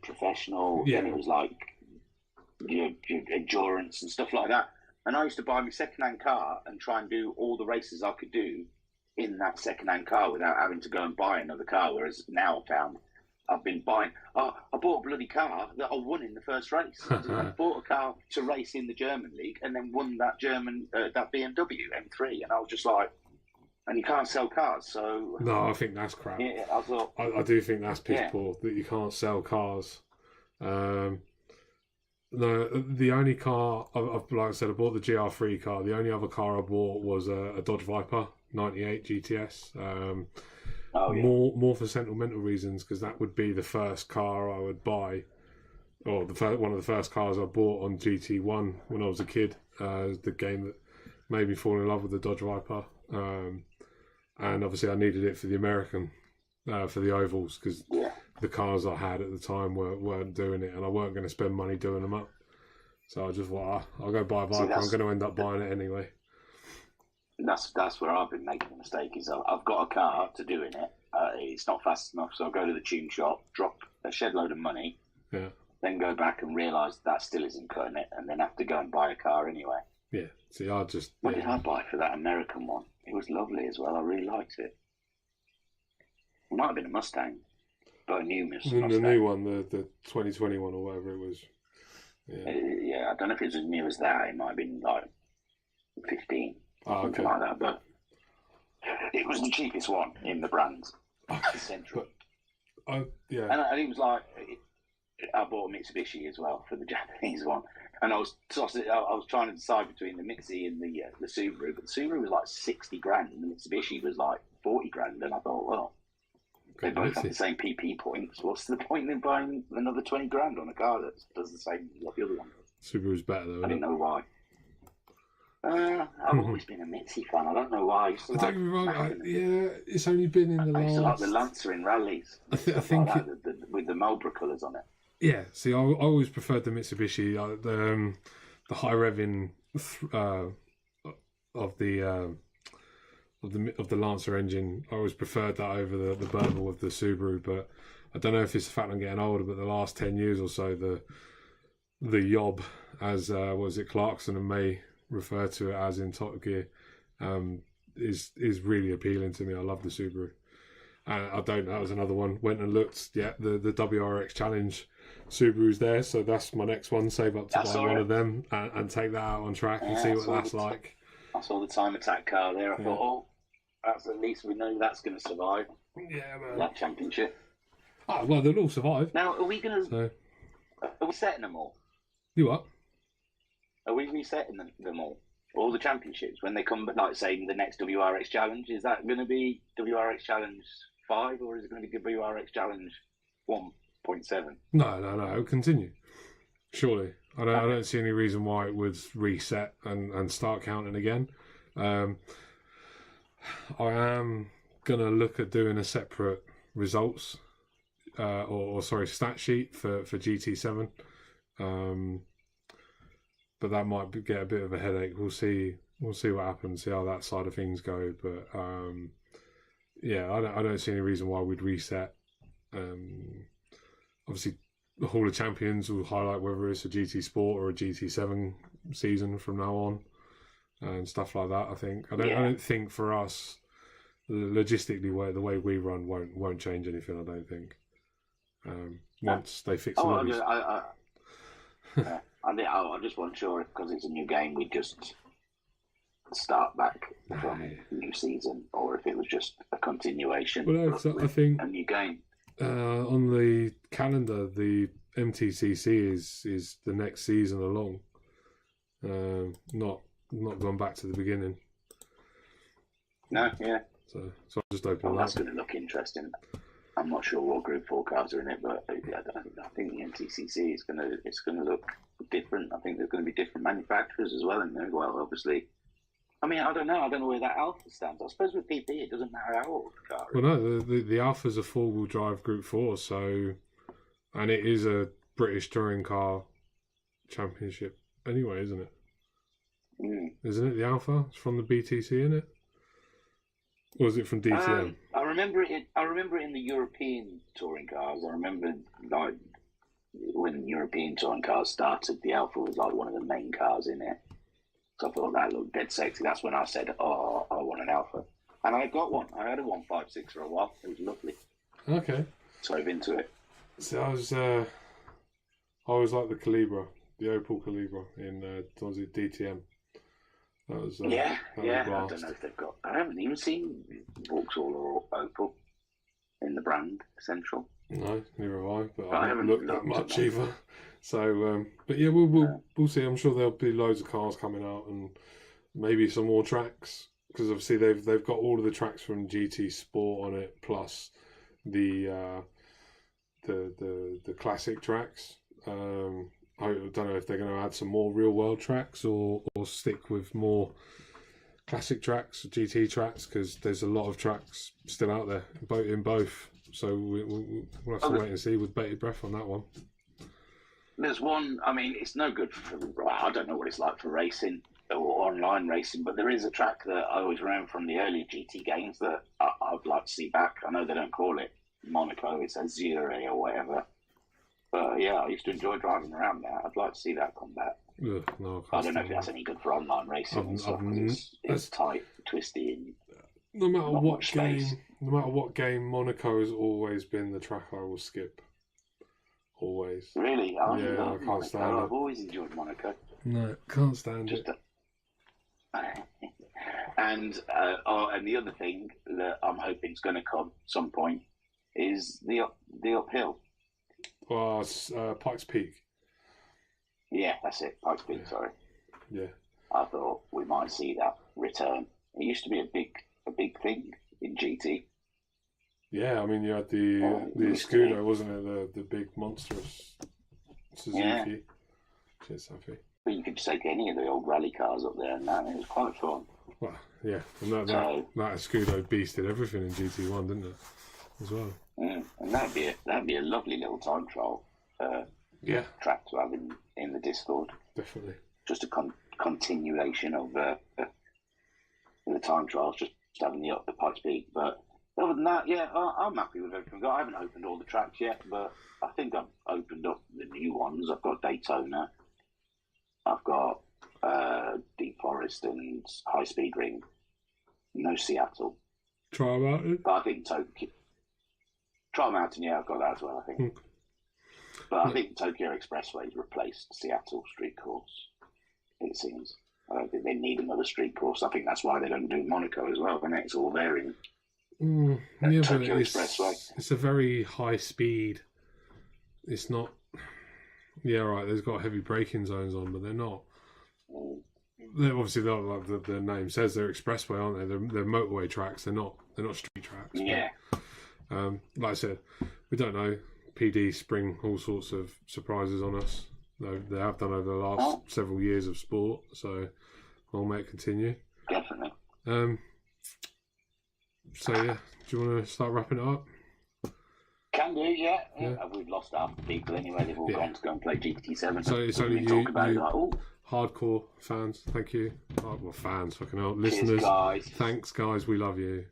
Speaker 1: professional.
Speaker 2: Yeah.
Speaker 1: Then it was like your endurance and stuff like that. And I used to buy my second-hand car and try and do all the races I could do in that second-hand car without having to go and buy another car. Whereas now I've been buying. I bought a bloody car that I won in the first race. I bought a car to race in the German league and then won that that BMW M3. And I was just like, and you can't sell cars, so.
Speaker 2: No, I think that's crap.
Speaker 1: Yeah, I thought.
Speaker 2: I do think that's piss poor that you can't sell cars. No, the only car like I said, I bought the GR3 car. The only other car I bought was a Dodge Viper 98 GTS. More for sentimental reasons, because that would be the first car I would buy, or one of the first cars I bought on GT1 when I was a kid. The game that made me fall in love with the Dodge Viper, and obviously I needed it for the American, for the ovals, because the cars I had at the time weren't doing it, and I weren't going to spend money doing them up. So I just thought, I'll go buy a Viper. I'm going to end up buying it anyway.
Speaker 1: That's where I've been making the mistake. Is I've got a car to do in it. It's not fast enough, so I'll go to the tune shop, drop a shed load of money, then go back and realise that still isn't cutting it, and then have to go and buy a car anyway.
Speaker 2: Yeah. See, I just.
Speaker 1: What did I buy for that American one? It was lovely as well. I really liked it. It might have been a Mustang, but a new Mustang.
Speaker 2: The new one, the 2021 or whatever it was.
Speaker 1: Yeah. I don't know if it was as new as that. It might have been like 15. Something like that, but it was the cheapest one in the brand. Central.
Speaker 2: And
Speaker 1: it was like I bought a Mitsubishi as well for the Japanese one, and I was trying to decide between the Mitsubishi and the Subaru, but the Subaru was like 60 grand, and the Mitsubishi was like 40 grand, and I thought, well, they both have the same PP points. What's the point in buying another 20 grand on a car that does the same as what the other one does?
Speaker 2: Subaru's better though.
Speaker 1: I didn't know why. I've always been a Mitzi fan. I don't know why.
Speaker 2: Don't get me wrong. It's only been in the last.
Speaker 1: I used to like the Lancer in rallies.
Speaker 2: I think
Speaker 1: like with the Marlboro colours on it.
Speaker 2: Yeah. See, I always preferred the Mitsubishi. The high revving of the Lancer engine. I always preferred that over the Burble of the Subaru. But I don't know if it's the fact I'm getting older. But the last 10 years or so, the Yob, as Clarkson and May refer to it as in Top Gear, is really appealing to me. I love the Subaru. That was another one. Went and looked. Yeah, the WRX Challenge Subaru's there, so that's my next one. Save up to buy one of them and take that out on track and see what that's like.
Speaker 1: I saw the Time Attack car there. I thought, that's at least we know that's going to survive.
Speaker 2: Yeah, man.
Speaker 1: That championship.
Speaker 2: Oh well, they'll all survive.
Speaker 1: Now, are we going to? Are we setting them all?
Speaker 2: You what?
Speaker 1: Are we resetting them all the championships when they come? Like say the next WRX Challenge, is that going to be WRX Challenge 5 or is it going to be WRX Challenge 1.7?
Speaker 2: No, it'll continue. Surely, I don't see any reason why it would reset and start counting again. I am gonna look at doing a separate results stat sheet for GT7. But that might get a bit of a headache. We'll see what happens. See how that side of things go. But I don't see any reason why we'd reset. Obviously, the Hall of Champions will highlight whether it's a GT Sport or a GT7 season from now on, and stuff like that. I think I don't think for us, logistically, the way we run won't change anything. I don't think. Once they fix the
Speaker 1: I just wasn't sure if because it's a new game, we just start back from a new season, or if it was just a continuation.
Speaker 2: Well, I think
Speaker 1: a new game.
Speaker 2: On the calendar, the MTCC is the next season along. Not gone back to the beginning.
Speaker 1: No, yeah.
Speaker 2: So I just opened.
Speaker 1: Well, that's going to look interesting. I'm not sure what Group 4 cars are in it, but I think the MTCC is going to look different. I think there's going to be different manufacturers as well in there. Well, obviously. I mean, I don't know where that Alpha stands. I suppose with PP, it doesn't matter how old the car is.
Speaker 2: Well, no, the Alpha's a four-wheel drive Group 4, and it is a British touring car championship anyway, isn't it? Isn't it the Alpha? It's from the BTC, isn't it? Or is it from DTM?
Speaker 1: I remember it in the European touring cars. I remember like when European touring cars started, the Alpha was like one of the main cars in it. So I thought that looked dead sexy. That's when I said, "Oh, I want an Alpha," and I got one. I had a 156 for a while. It was lovely.
Speaker 2: Okay.
Speaker 1: Drove into it.
Speaker 2: So I was like the Calibra, the Opel Calibra in was it DTM? That was
Speaker 1: yeah. I don't know if they've got. I haven't even seen Vauxhall or Opel in the brand Central.
Speaker 2: No, neither have I. But
Speaker 1: I
Speaker 2: I haven't looked that much either. So, but yeah, we'll see. I'm sure there'll be loads of cars coming out and maybe some more tracks because obviously they've got all of the tracks from GT Sport on it plus the classic tracks. I don't know if they're going to add some more real world tracks or stick with more classic tracks, GT tracks, because there's a lot of tracks still out there in both. So we'll have to wait and see with bated breath on that one.
Speaker 1: There's one, I mean, it's no good for, I don't know what it's like for racing or online racing, but there is a track that I always remember from the early GT games that I'd like to see back. I know they don't call it Monaco, it's Azure or whatever. But yeah, I used to enjoy driving around there. I'd like to see that come back.
Speaker 2: Ugh, no,
Speaker 1: I don't know if that's any good for online racing and stuff, it's tight, twisty, and
Speaker 2: no matter what game, Monaco has always been the track I will skip. Always.
Speaker 1: Really?
Speaker 2: I can't stand it.
Speaker 1: I've always enjoyed Monaco.
Speaker 2: No, can't stand it.
Speaker 1: And the other thing that I'm hoping is going to come at some point is the uphill.
Speaker 2: Well, Pikes Peak.
Speaker 1: Yeah, that's it. Pikes Peak. Yeah. Sorry.
Speaker 2: Yeah.
Speaker 1: I thought we might see that return. It used to be a big thing in GT.
Speaker 2: Yeah, I mean you had the Scudo, wasn't it? The big monstrous Suzuki.
Speaker 1: Yeah.
Speaker 2: Suzuki.
Speaker 1: But you could just take any of the old rally cars up there, and it was quite fun.
Speaker 2: Well, yeah, and that Scudo beasted everything in GT1, didn't it? As well.
Speaker 1: And that'd be a lovely little time trial. Track to have in the Discord.
Speaker 2: Definitely.
Speaker 1: Just a continuation of the time trials, just having the Pikes Peak. But other than that, yeah, I'm happy with everything. I haven't opened all the tracks yet, but I think I've opened up the new ones. I've got Daytona. I've got Deep Forest and High Speed Ring. No Seattle.
Speaker 2: Trial Mountain.
Speaker 1: But I think Tokyo. Trial Mountain, yeah, I've got that as well, I think. But I think Tokyo Expressway's replaced Seattle Street Course, it seems. I don't think they need another street course. I think that's why they don't do Monaco as well, and it's all there in Tokyo Expressway.
Speaker 2: It's a very high speed. It's not... Yeah, right, there's got heavy braking zones on, but they're not... They're obviously not like the name says. They're expressway, aren't they? They're motorway tracks. They're not street tracks.
Speaker 1: Yeah.
Speaker 2: But, like I said, we don't know. PD spring all sorts of surprises on us. They have done over the last several years of sport, so long may it continue.
Speaker 1: Definitely.
Speaker 2: So yeah, do you want to start wrapping it up?
Speaker 1: Can do, yeah. We've lost half the people anyway. They've all gone to go and play GT7.
Speaker 2: So it's only you hardcore fans. Thank you. Well, fans, fucking hell. Listeners.
Speaker 1: Cheers, guys.
Speaker 2: Thanks, guys. We love you.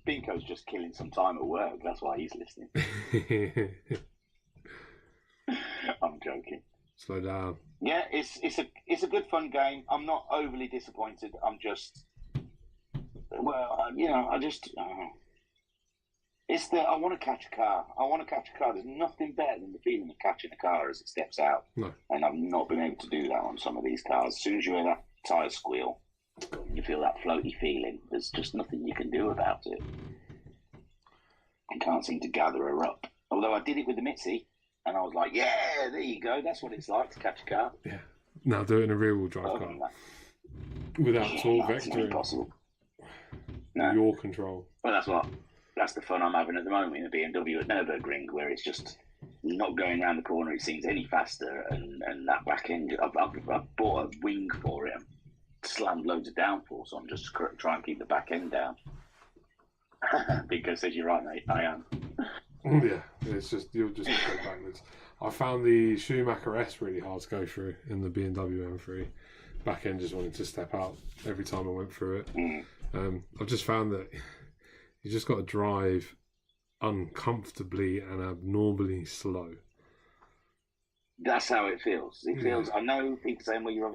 Speaker 1: Binko's just killing some time at work. That's why he's listening. I'm joking.
Speaker 2: Slow down.
Speaker 1: Yeah, it's a good fun game. I'm not overly disappointed. I'm just, I just. I want to catch a car. There's nothing better than the feeling of catching a car as it steps out.
Speaker 2: No.
Speaker 1: And I've not been able to do that on some of these cars. As soon as you hear that tyres squeal. You feel that floaty feeling. There's just nothing you can do about it. I can't seem to gather her up. Although I did it with the Mitzi, and I was like, yeah, there you go. That's what it's like to catch a car.
Speaker 2: Yeah. Now do it in a rear-wheel drive car. Without torque vectoring.
Speaker 1: It's impossible. No.
Speaker 2: Your control.
Speaker 1: Well, that's the fun I'm having at the moment in the BMW at Nürburgring, where it's just not going around the corner, it seems, any faster, and that back end, I've bought a wing for it and slammed loads of downforce on just to try and keep the back end down. Because, as you're right, mate, I am.
Speaker 2: Yeah, it's just, you'll just go backwards. I found the Schumacher S really hard to go through in the BMW M3. Back end just wanted to step out every time I went through it. I've just found that you just got to drive uncomfortably and abnormally slow.
Speaker 1: That's how it feels. It feels. I know people saying, "Well, you're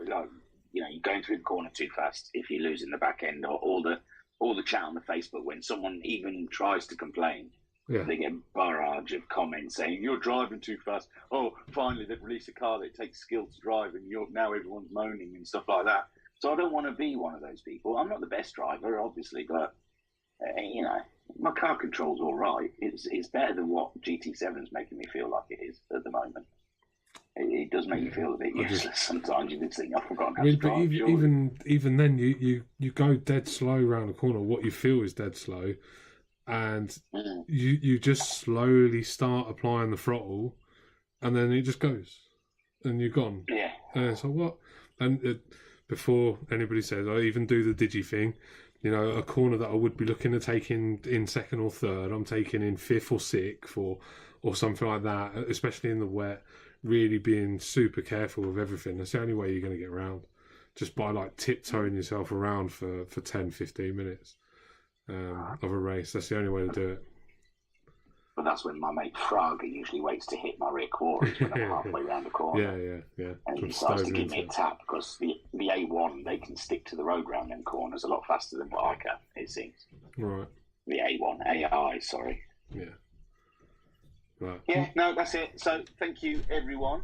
Speaker 1: going through the corner too fast if you're losing the back end," or all the chat on the Facebook when someone even tries to complain. Yeah. They get a barrage of comments saying, "You're driving too fast." Oh, finally they've released a car that takes skill to drive, and now everyone's moaning and stuff like that. So I don't want to be one of those people. I'm not the best driver, obviously, but my car control's all right. It's better than what GT7's making me feel like it is at the moment. It does make you feel a bit useless sometimes. You just think, I've forgotten how to drive.
Speaker 2: Even then, you go dead slow around the corner. What you feel is dead slow, and you just slowly start applying the throttle, and then it just goes, and you're gone.
Speaker 1: Yeah.
Speaker 2: And so what? And before anybody says, I even do the digi thing. A corner that I would be looking to take in second or third, I'm taking in fifth or sixth or something like that, especially in the wet, really being super careful with everything. That's the only way you're going to get around, just by tiptoeing yourself around for 10, 15 minutes of a race. That's the only way to do it.
Speaker 1: But that's when my mate Fraga usually waits to hit my rear quarters when I'm halfway around the corner.
Speaker 2: Yeah.
Speaker 1: And he starts to give me a tap because the A1, they can stick to the road round them corners a lot faster than what I can, it seems.
Speaker 2: Right.
Speaker 1: The A1, AI, sorry.
Speaker 2: Yeah. Right.
Speaker 1: Yeah, no, that's it. So thank you, everyone.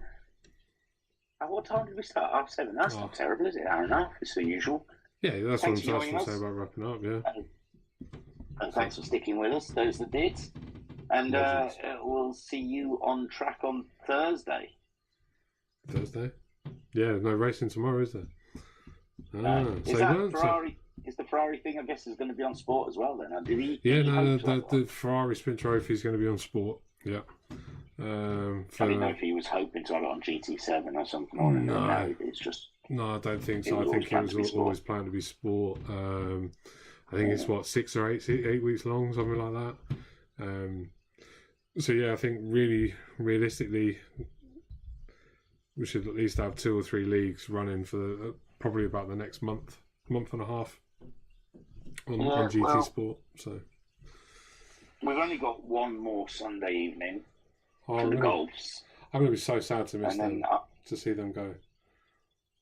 Speaker 1: At what time did we start? 7:30. That's not terrible, is it? Hour and a half. It's the usual.
Speaker 2: Yeah, that's what I'm supposed to say about wrapping up, yeah.
Speaker 1: And thanks for sticking with us, those that did. And we'll see you on track on Thursday.
Speaker 2: Thursday? Yeah, no racing tomorrow, is there?
Speaker 1: Is that Ferrari? Is the Ferrari thing, I guess, is going to be on Sport as well then?
Speaker 2: The Ferrari Sprint Trophy is going to be on Sport, yeah.
Speaker 1: I didn't know if he was hoping to have it on GT7 or something. No, it's just...
Speaker 2: No, I don't think so. I think it was always planned to be Sport. I think it's, 6 or 8 weeks long, something like that. So yeah, I think really realistically, we should at least have 2 or 3 leagues running for probably about the next month and a half on GT Sport. So
Speaker 1: we've only got one more Sunday evening for the golfs.
Speaker 2: I'm going to be so sad to miss them, to see them go.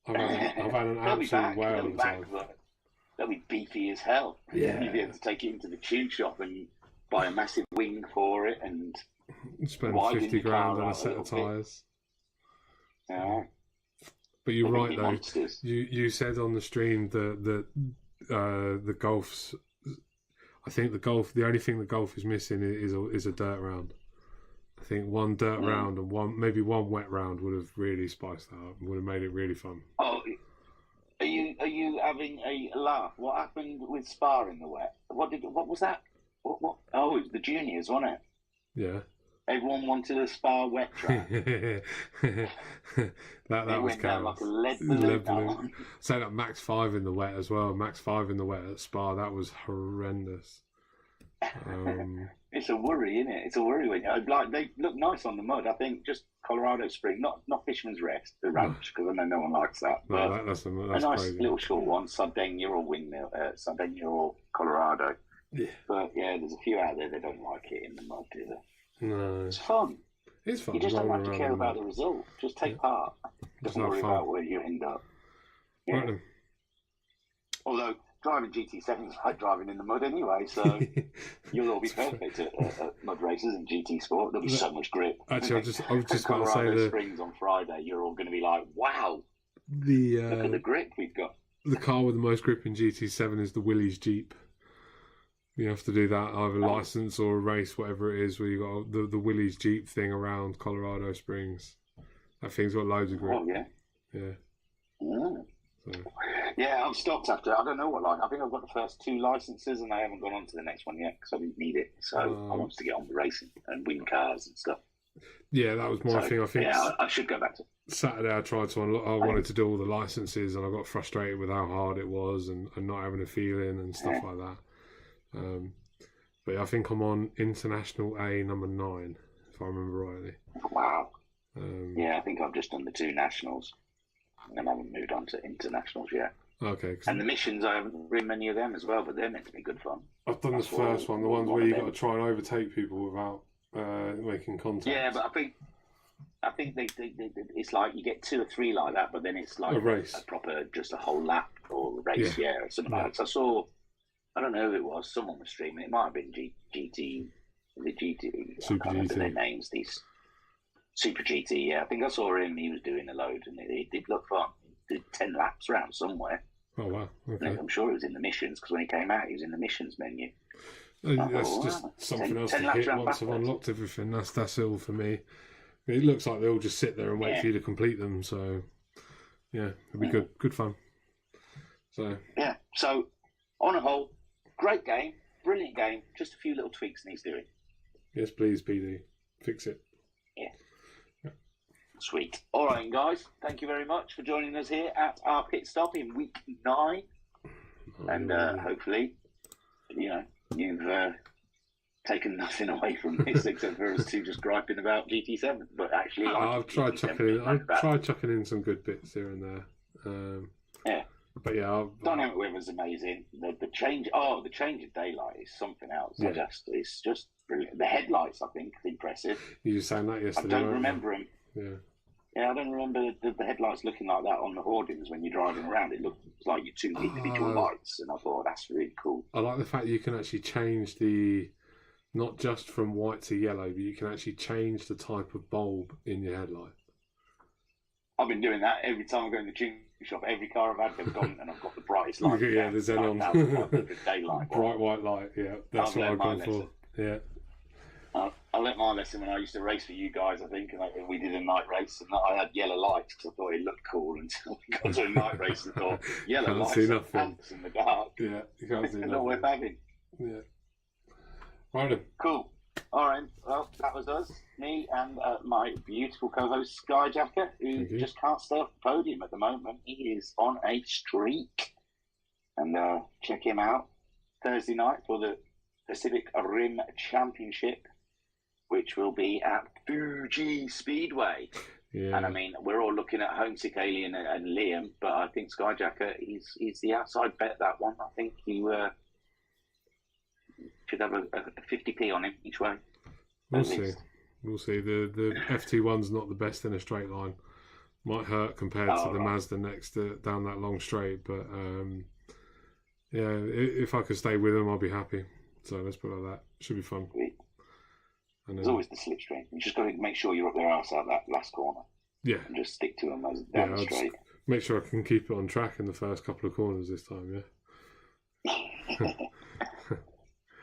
Speaker 2: I've had an absolute whale of a time.
Speaker 1: They'll be beefy as hell.
Speaker 2: Yeah.
Speaker 1: You'll be able to take it into the tune shop and buy a massive wing for it and
Speaker 2: spend 50 grand on a set of tyres.
Speaker 1: Yeah.
Speaker 2: But you're right though. Monsters. You said on the stream that the golf's. I think the only thing the golf is missing is a dirt round. I think one dirt round and maybe one wet round would have really spiced that up and would have made it really fun.
Speaker 1: Oh, are you having a laugh? What happened with Spa in the wet? What was that? What? Oh, it was the juniors, wasn't it?
Speaker 2: Yeah.
Speaker 1: Everyone wanted a Spa wet track.
Speaker 2: that was
Speaker 1: went down like a lead balloon.
Speaker 2: Say that Max 5 in the wet as well. Max 5 in the wet at Spa, that was horrendous.
Speaker 1: It's a worry, isn't it? It's a worry when they look nice on the mud. I think just Colorado Spring, not Fisherman's Rest, the ranch, because I know no one likes that. But
Speaker 2: no, that's
Speaker 1: a nice
Speaker 2: crazy.
Speaker 1: Little short one, Sardinia or Windmill, Sardinia or Colorado.
Speaker 2: Yeah.
Speaker 1: But yeah, there's a few out there that don't like it in the mud, do they?
Speaker 2: No.
Speaker 1: It's fun.
Speaker 2: It's fun.
Speaker 1: You just don't have to care about the result. Just take part. Don't worry about where you end up. Yeah.
Speaker 2: Right then.
Speaker 1: Although driving GT7 is like driving in the mud anyway, so you'll all be perfect at mud races and GT Sport. There'll be so much grip.
Speaker 2: Actually, I was just going to say
Speaker 1: Colorado Springs on Friday, you're all going to be like, wow, look at the grip we've got.
Speaker 2: the car with the most grip in GT7 is the Willys Jeep. You have to do that, either license or a race, whatever it is, where you got the Willys Jeep thing around Colorado Springs. That thing's got loads of grip.
Speaker 1: Oh, yeah.
Speaker 2: Yeah.
Speaker 1: Mm.
Speaker 2: So.
Speaker 1: Yeah, I've stopped after, I don't know what line. I think I've got the first 2 licenses and I haven't gone on to the next one yet because I didn't need it. So I want to get on with racing and win cars and stuff.
Speaker 2: Yeah, that was my thing. I think.
Speaker 1: Yeah, I should go back to
Speaker 2: Saturday. I tried to unlock. I wanted to do all the licenses, and I got frustrated with how hard it was, and not having a feeling and stuff like that. But I think I'm on International A number 9, if I remember rightly.
Speaker 1: Wow. Yeah, I think I've just done the 2 nationals, and I haven't moved on to internationals yet.
Speaker 2: Okay.
Speaker 1: And the missions, I haven't ridden many of them as well, but they're meant to be good fun.
Speaker 2: I've done the first one, the ones where you got to try and overtake people without making contact.
Speaker 1: Yeah, but I think they it's like you get 2 or 3 like that, but then it's like
Speaker 2: a race,
Speaker 1: a proper just a whole lap or a race, or something like that. So I saw, I don't know who it was, someone was streaming. It might have been GT,
Speaker 2: Super
Speaker 1: I can't remember
Speaker 2: GT.
Speaker 1: their names. These Super GT. Yeah, I think I saw him. He was doing a load, and it did look fun. He did 10 laps around somewhere.
Speaker 2: Oh wow! Okay.
Speaker 1: I'm sure it was in the missions because when he came out, he was in the missions menu.
Speaker 2: That's just something else to hit once I've unlocked everything. That's all for me. It looks like they all just sit there and wait for you to complete them. So, yeah, it'll be good fun. So
Speaker 1: yeah. So on a whole, great game, brilliant game. Just a few little tweaks needs doing.
Speaker 2: Yes, please, PD, fix it.
Speaker 1: Yeah. Sweet. All right, guys. Thank you very much for joining us here at our pit stop in week 9, and hopefully, you've taken nothing away from this except for us 2 just griping about GT7. But actually,
Speaker 2: I've tried chucking in some good bits here and there.
Speaker 1: Yeah.
Speaker 2: But yeah,
Speaker 1: dynamic weather's amazing. The change of daylight is something else.
Speaker 2: Yeah.
Speaker 1: It's just brilliant. The headlights, I think, is impressive.
Speaker 2: You were saying that yesterday.
Speaker 1: I don't remember them.
Speaker 2: Yeah.
Speaker 1: Yeah, I don't remember the headlights looking like that on the hoardings when you're driving around. It looks like your 2 individual lights, and I thought that's really cool.
Speaker 2: I like the fact you can actually change not just from white to yellow, but you can actually change the type of bulb in your headlight.
Speaker 1: I've been doing that every time I go in the tune shop. Every car I've had, they've gone and I've got the brightest light.
Speaker 2: Yeah, the xenon.
Speaker 1: The daylight.
Speaker 2: Bright white light, yeah. That's what I've gone for. Yeah.
Speaker 1: I learnt my lesson when I used to race for you guys, I think, and we did a night race, and I had yellow lights because I thought it looked cool until we got to a night race and thought, yellow lights and pants in the dark.
Speaker 2: Yeah, you can't see nothing.
Speaker 1: Not worth having.
Speaker 2: Yeah. Right then.
Speaker 1: Cool. All right, well, that was us, me and my beautiful co-host Skyjacker, who just can't stay off the podium at the moment. He is on a streak. And check him out Thursday night for the Pacific Rim Championship, which will be at Fuji Speedway. Yeah. And I mean, we're all looking at Homesick Alien and Liam, but I think Skyjacker, he's the outside bet, that one. I think he should have a 50p on him each way.
Speaker 2: We'll see. We'll see. The FT1's not the best in a straight line. Might hurt compared to the Mazda next down that long straight, but yeah, if I could stay with them, I'll be happy. So let's put it like that. Should be fun. And
Speaker 1: there's always the slipstream. You just got to make sure you're up their arse out that last corner.
Speaker 2: Yeah.
Speaker 1: And just stick to them down the straight.
Speaker 2: Make sure I can keep it on track in the first couple of corners this time, yeah?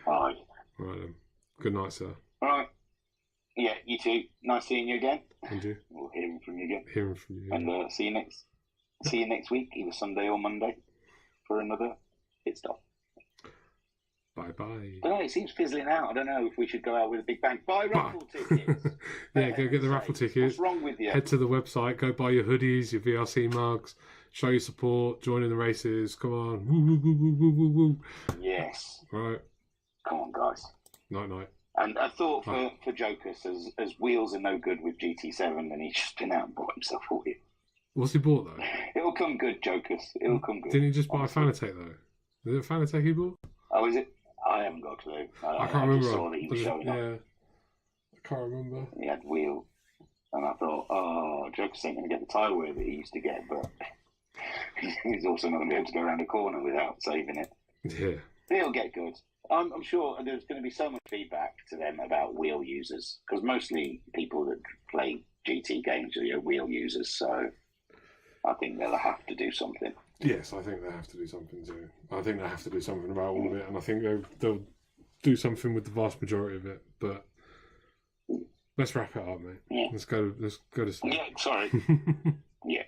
Speaker 1: All right.
Speaker 2: Right then. Good night, sir.
Speaker 1: All right. Yeah, you too. Nice seeing you again.
Speaker 2: And you.
Speaker 1: We'll hear from you again.
Speaker 2: Hearing from you.
Speaker 1: And see you next week, either Sunday or Monday, for another pit stop.
Speaker 2: Bye-bye.
Speaker 1: I don't know, it seems fizzling out. I don't know if we should go out with a big bang. Buy raffle tickets.
Speaker 2: Yeah, go get the raffle tickets.
Speaker 1: What's wrong with you?
Speaker 2: Head to the website, go buy your hoodies, your VRC mugs, show your support, join in the races. Come on. Woo, woo, woo, woo, woo, woo, woo.
Speaker 1: Yes.
Speaker 2: Right.
Speaker 1: Come on, guys.
Speaker 2: Night.
Speaker 1: And I thought for Jokers, as wheels are no good with GT7, and he's just been out and bought himself all here.
Speaker 2: What's he bought, though?
Speaker 1: It'll come good, Jokers. It'll come good.
Speaker 2: Didn't he just buy a Fanatec, though? Is it a Fanatec he bought?
Speaker 1: Oh, is it? I haven't got a clue.
Speaker 2: I can't remember.
Speaker 1: Just saw that he was showing up.
Speaker 2: I can't remember.
Speaker 1: He had wheel. And I thought, Jokers ain't going to get the tyre wear that he used to get, but he's also not going to be able to go around the corner without saving it.
Speaker 2: Yeah.
Speaker 1: He'll get good. I'm sure there's going to be so much feedback to them about wheel users, because mostly people that play GT games are wheel users, so I think they'll have to do something.
Speaker 2: Yes, I think they have to do something too. I think they have to do something about all of it, and I think they'll do something with the vast majority of it. But let's wrap it up, mate.
Speaker 1: Yeah.
Speaker 2: Let's go to sleep.
Speaker 1: Yeah, sorry. Yeah.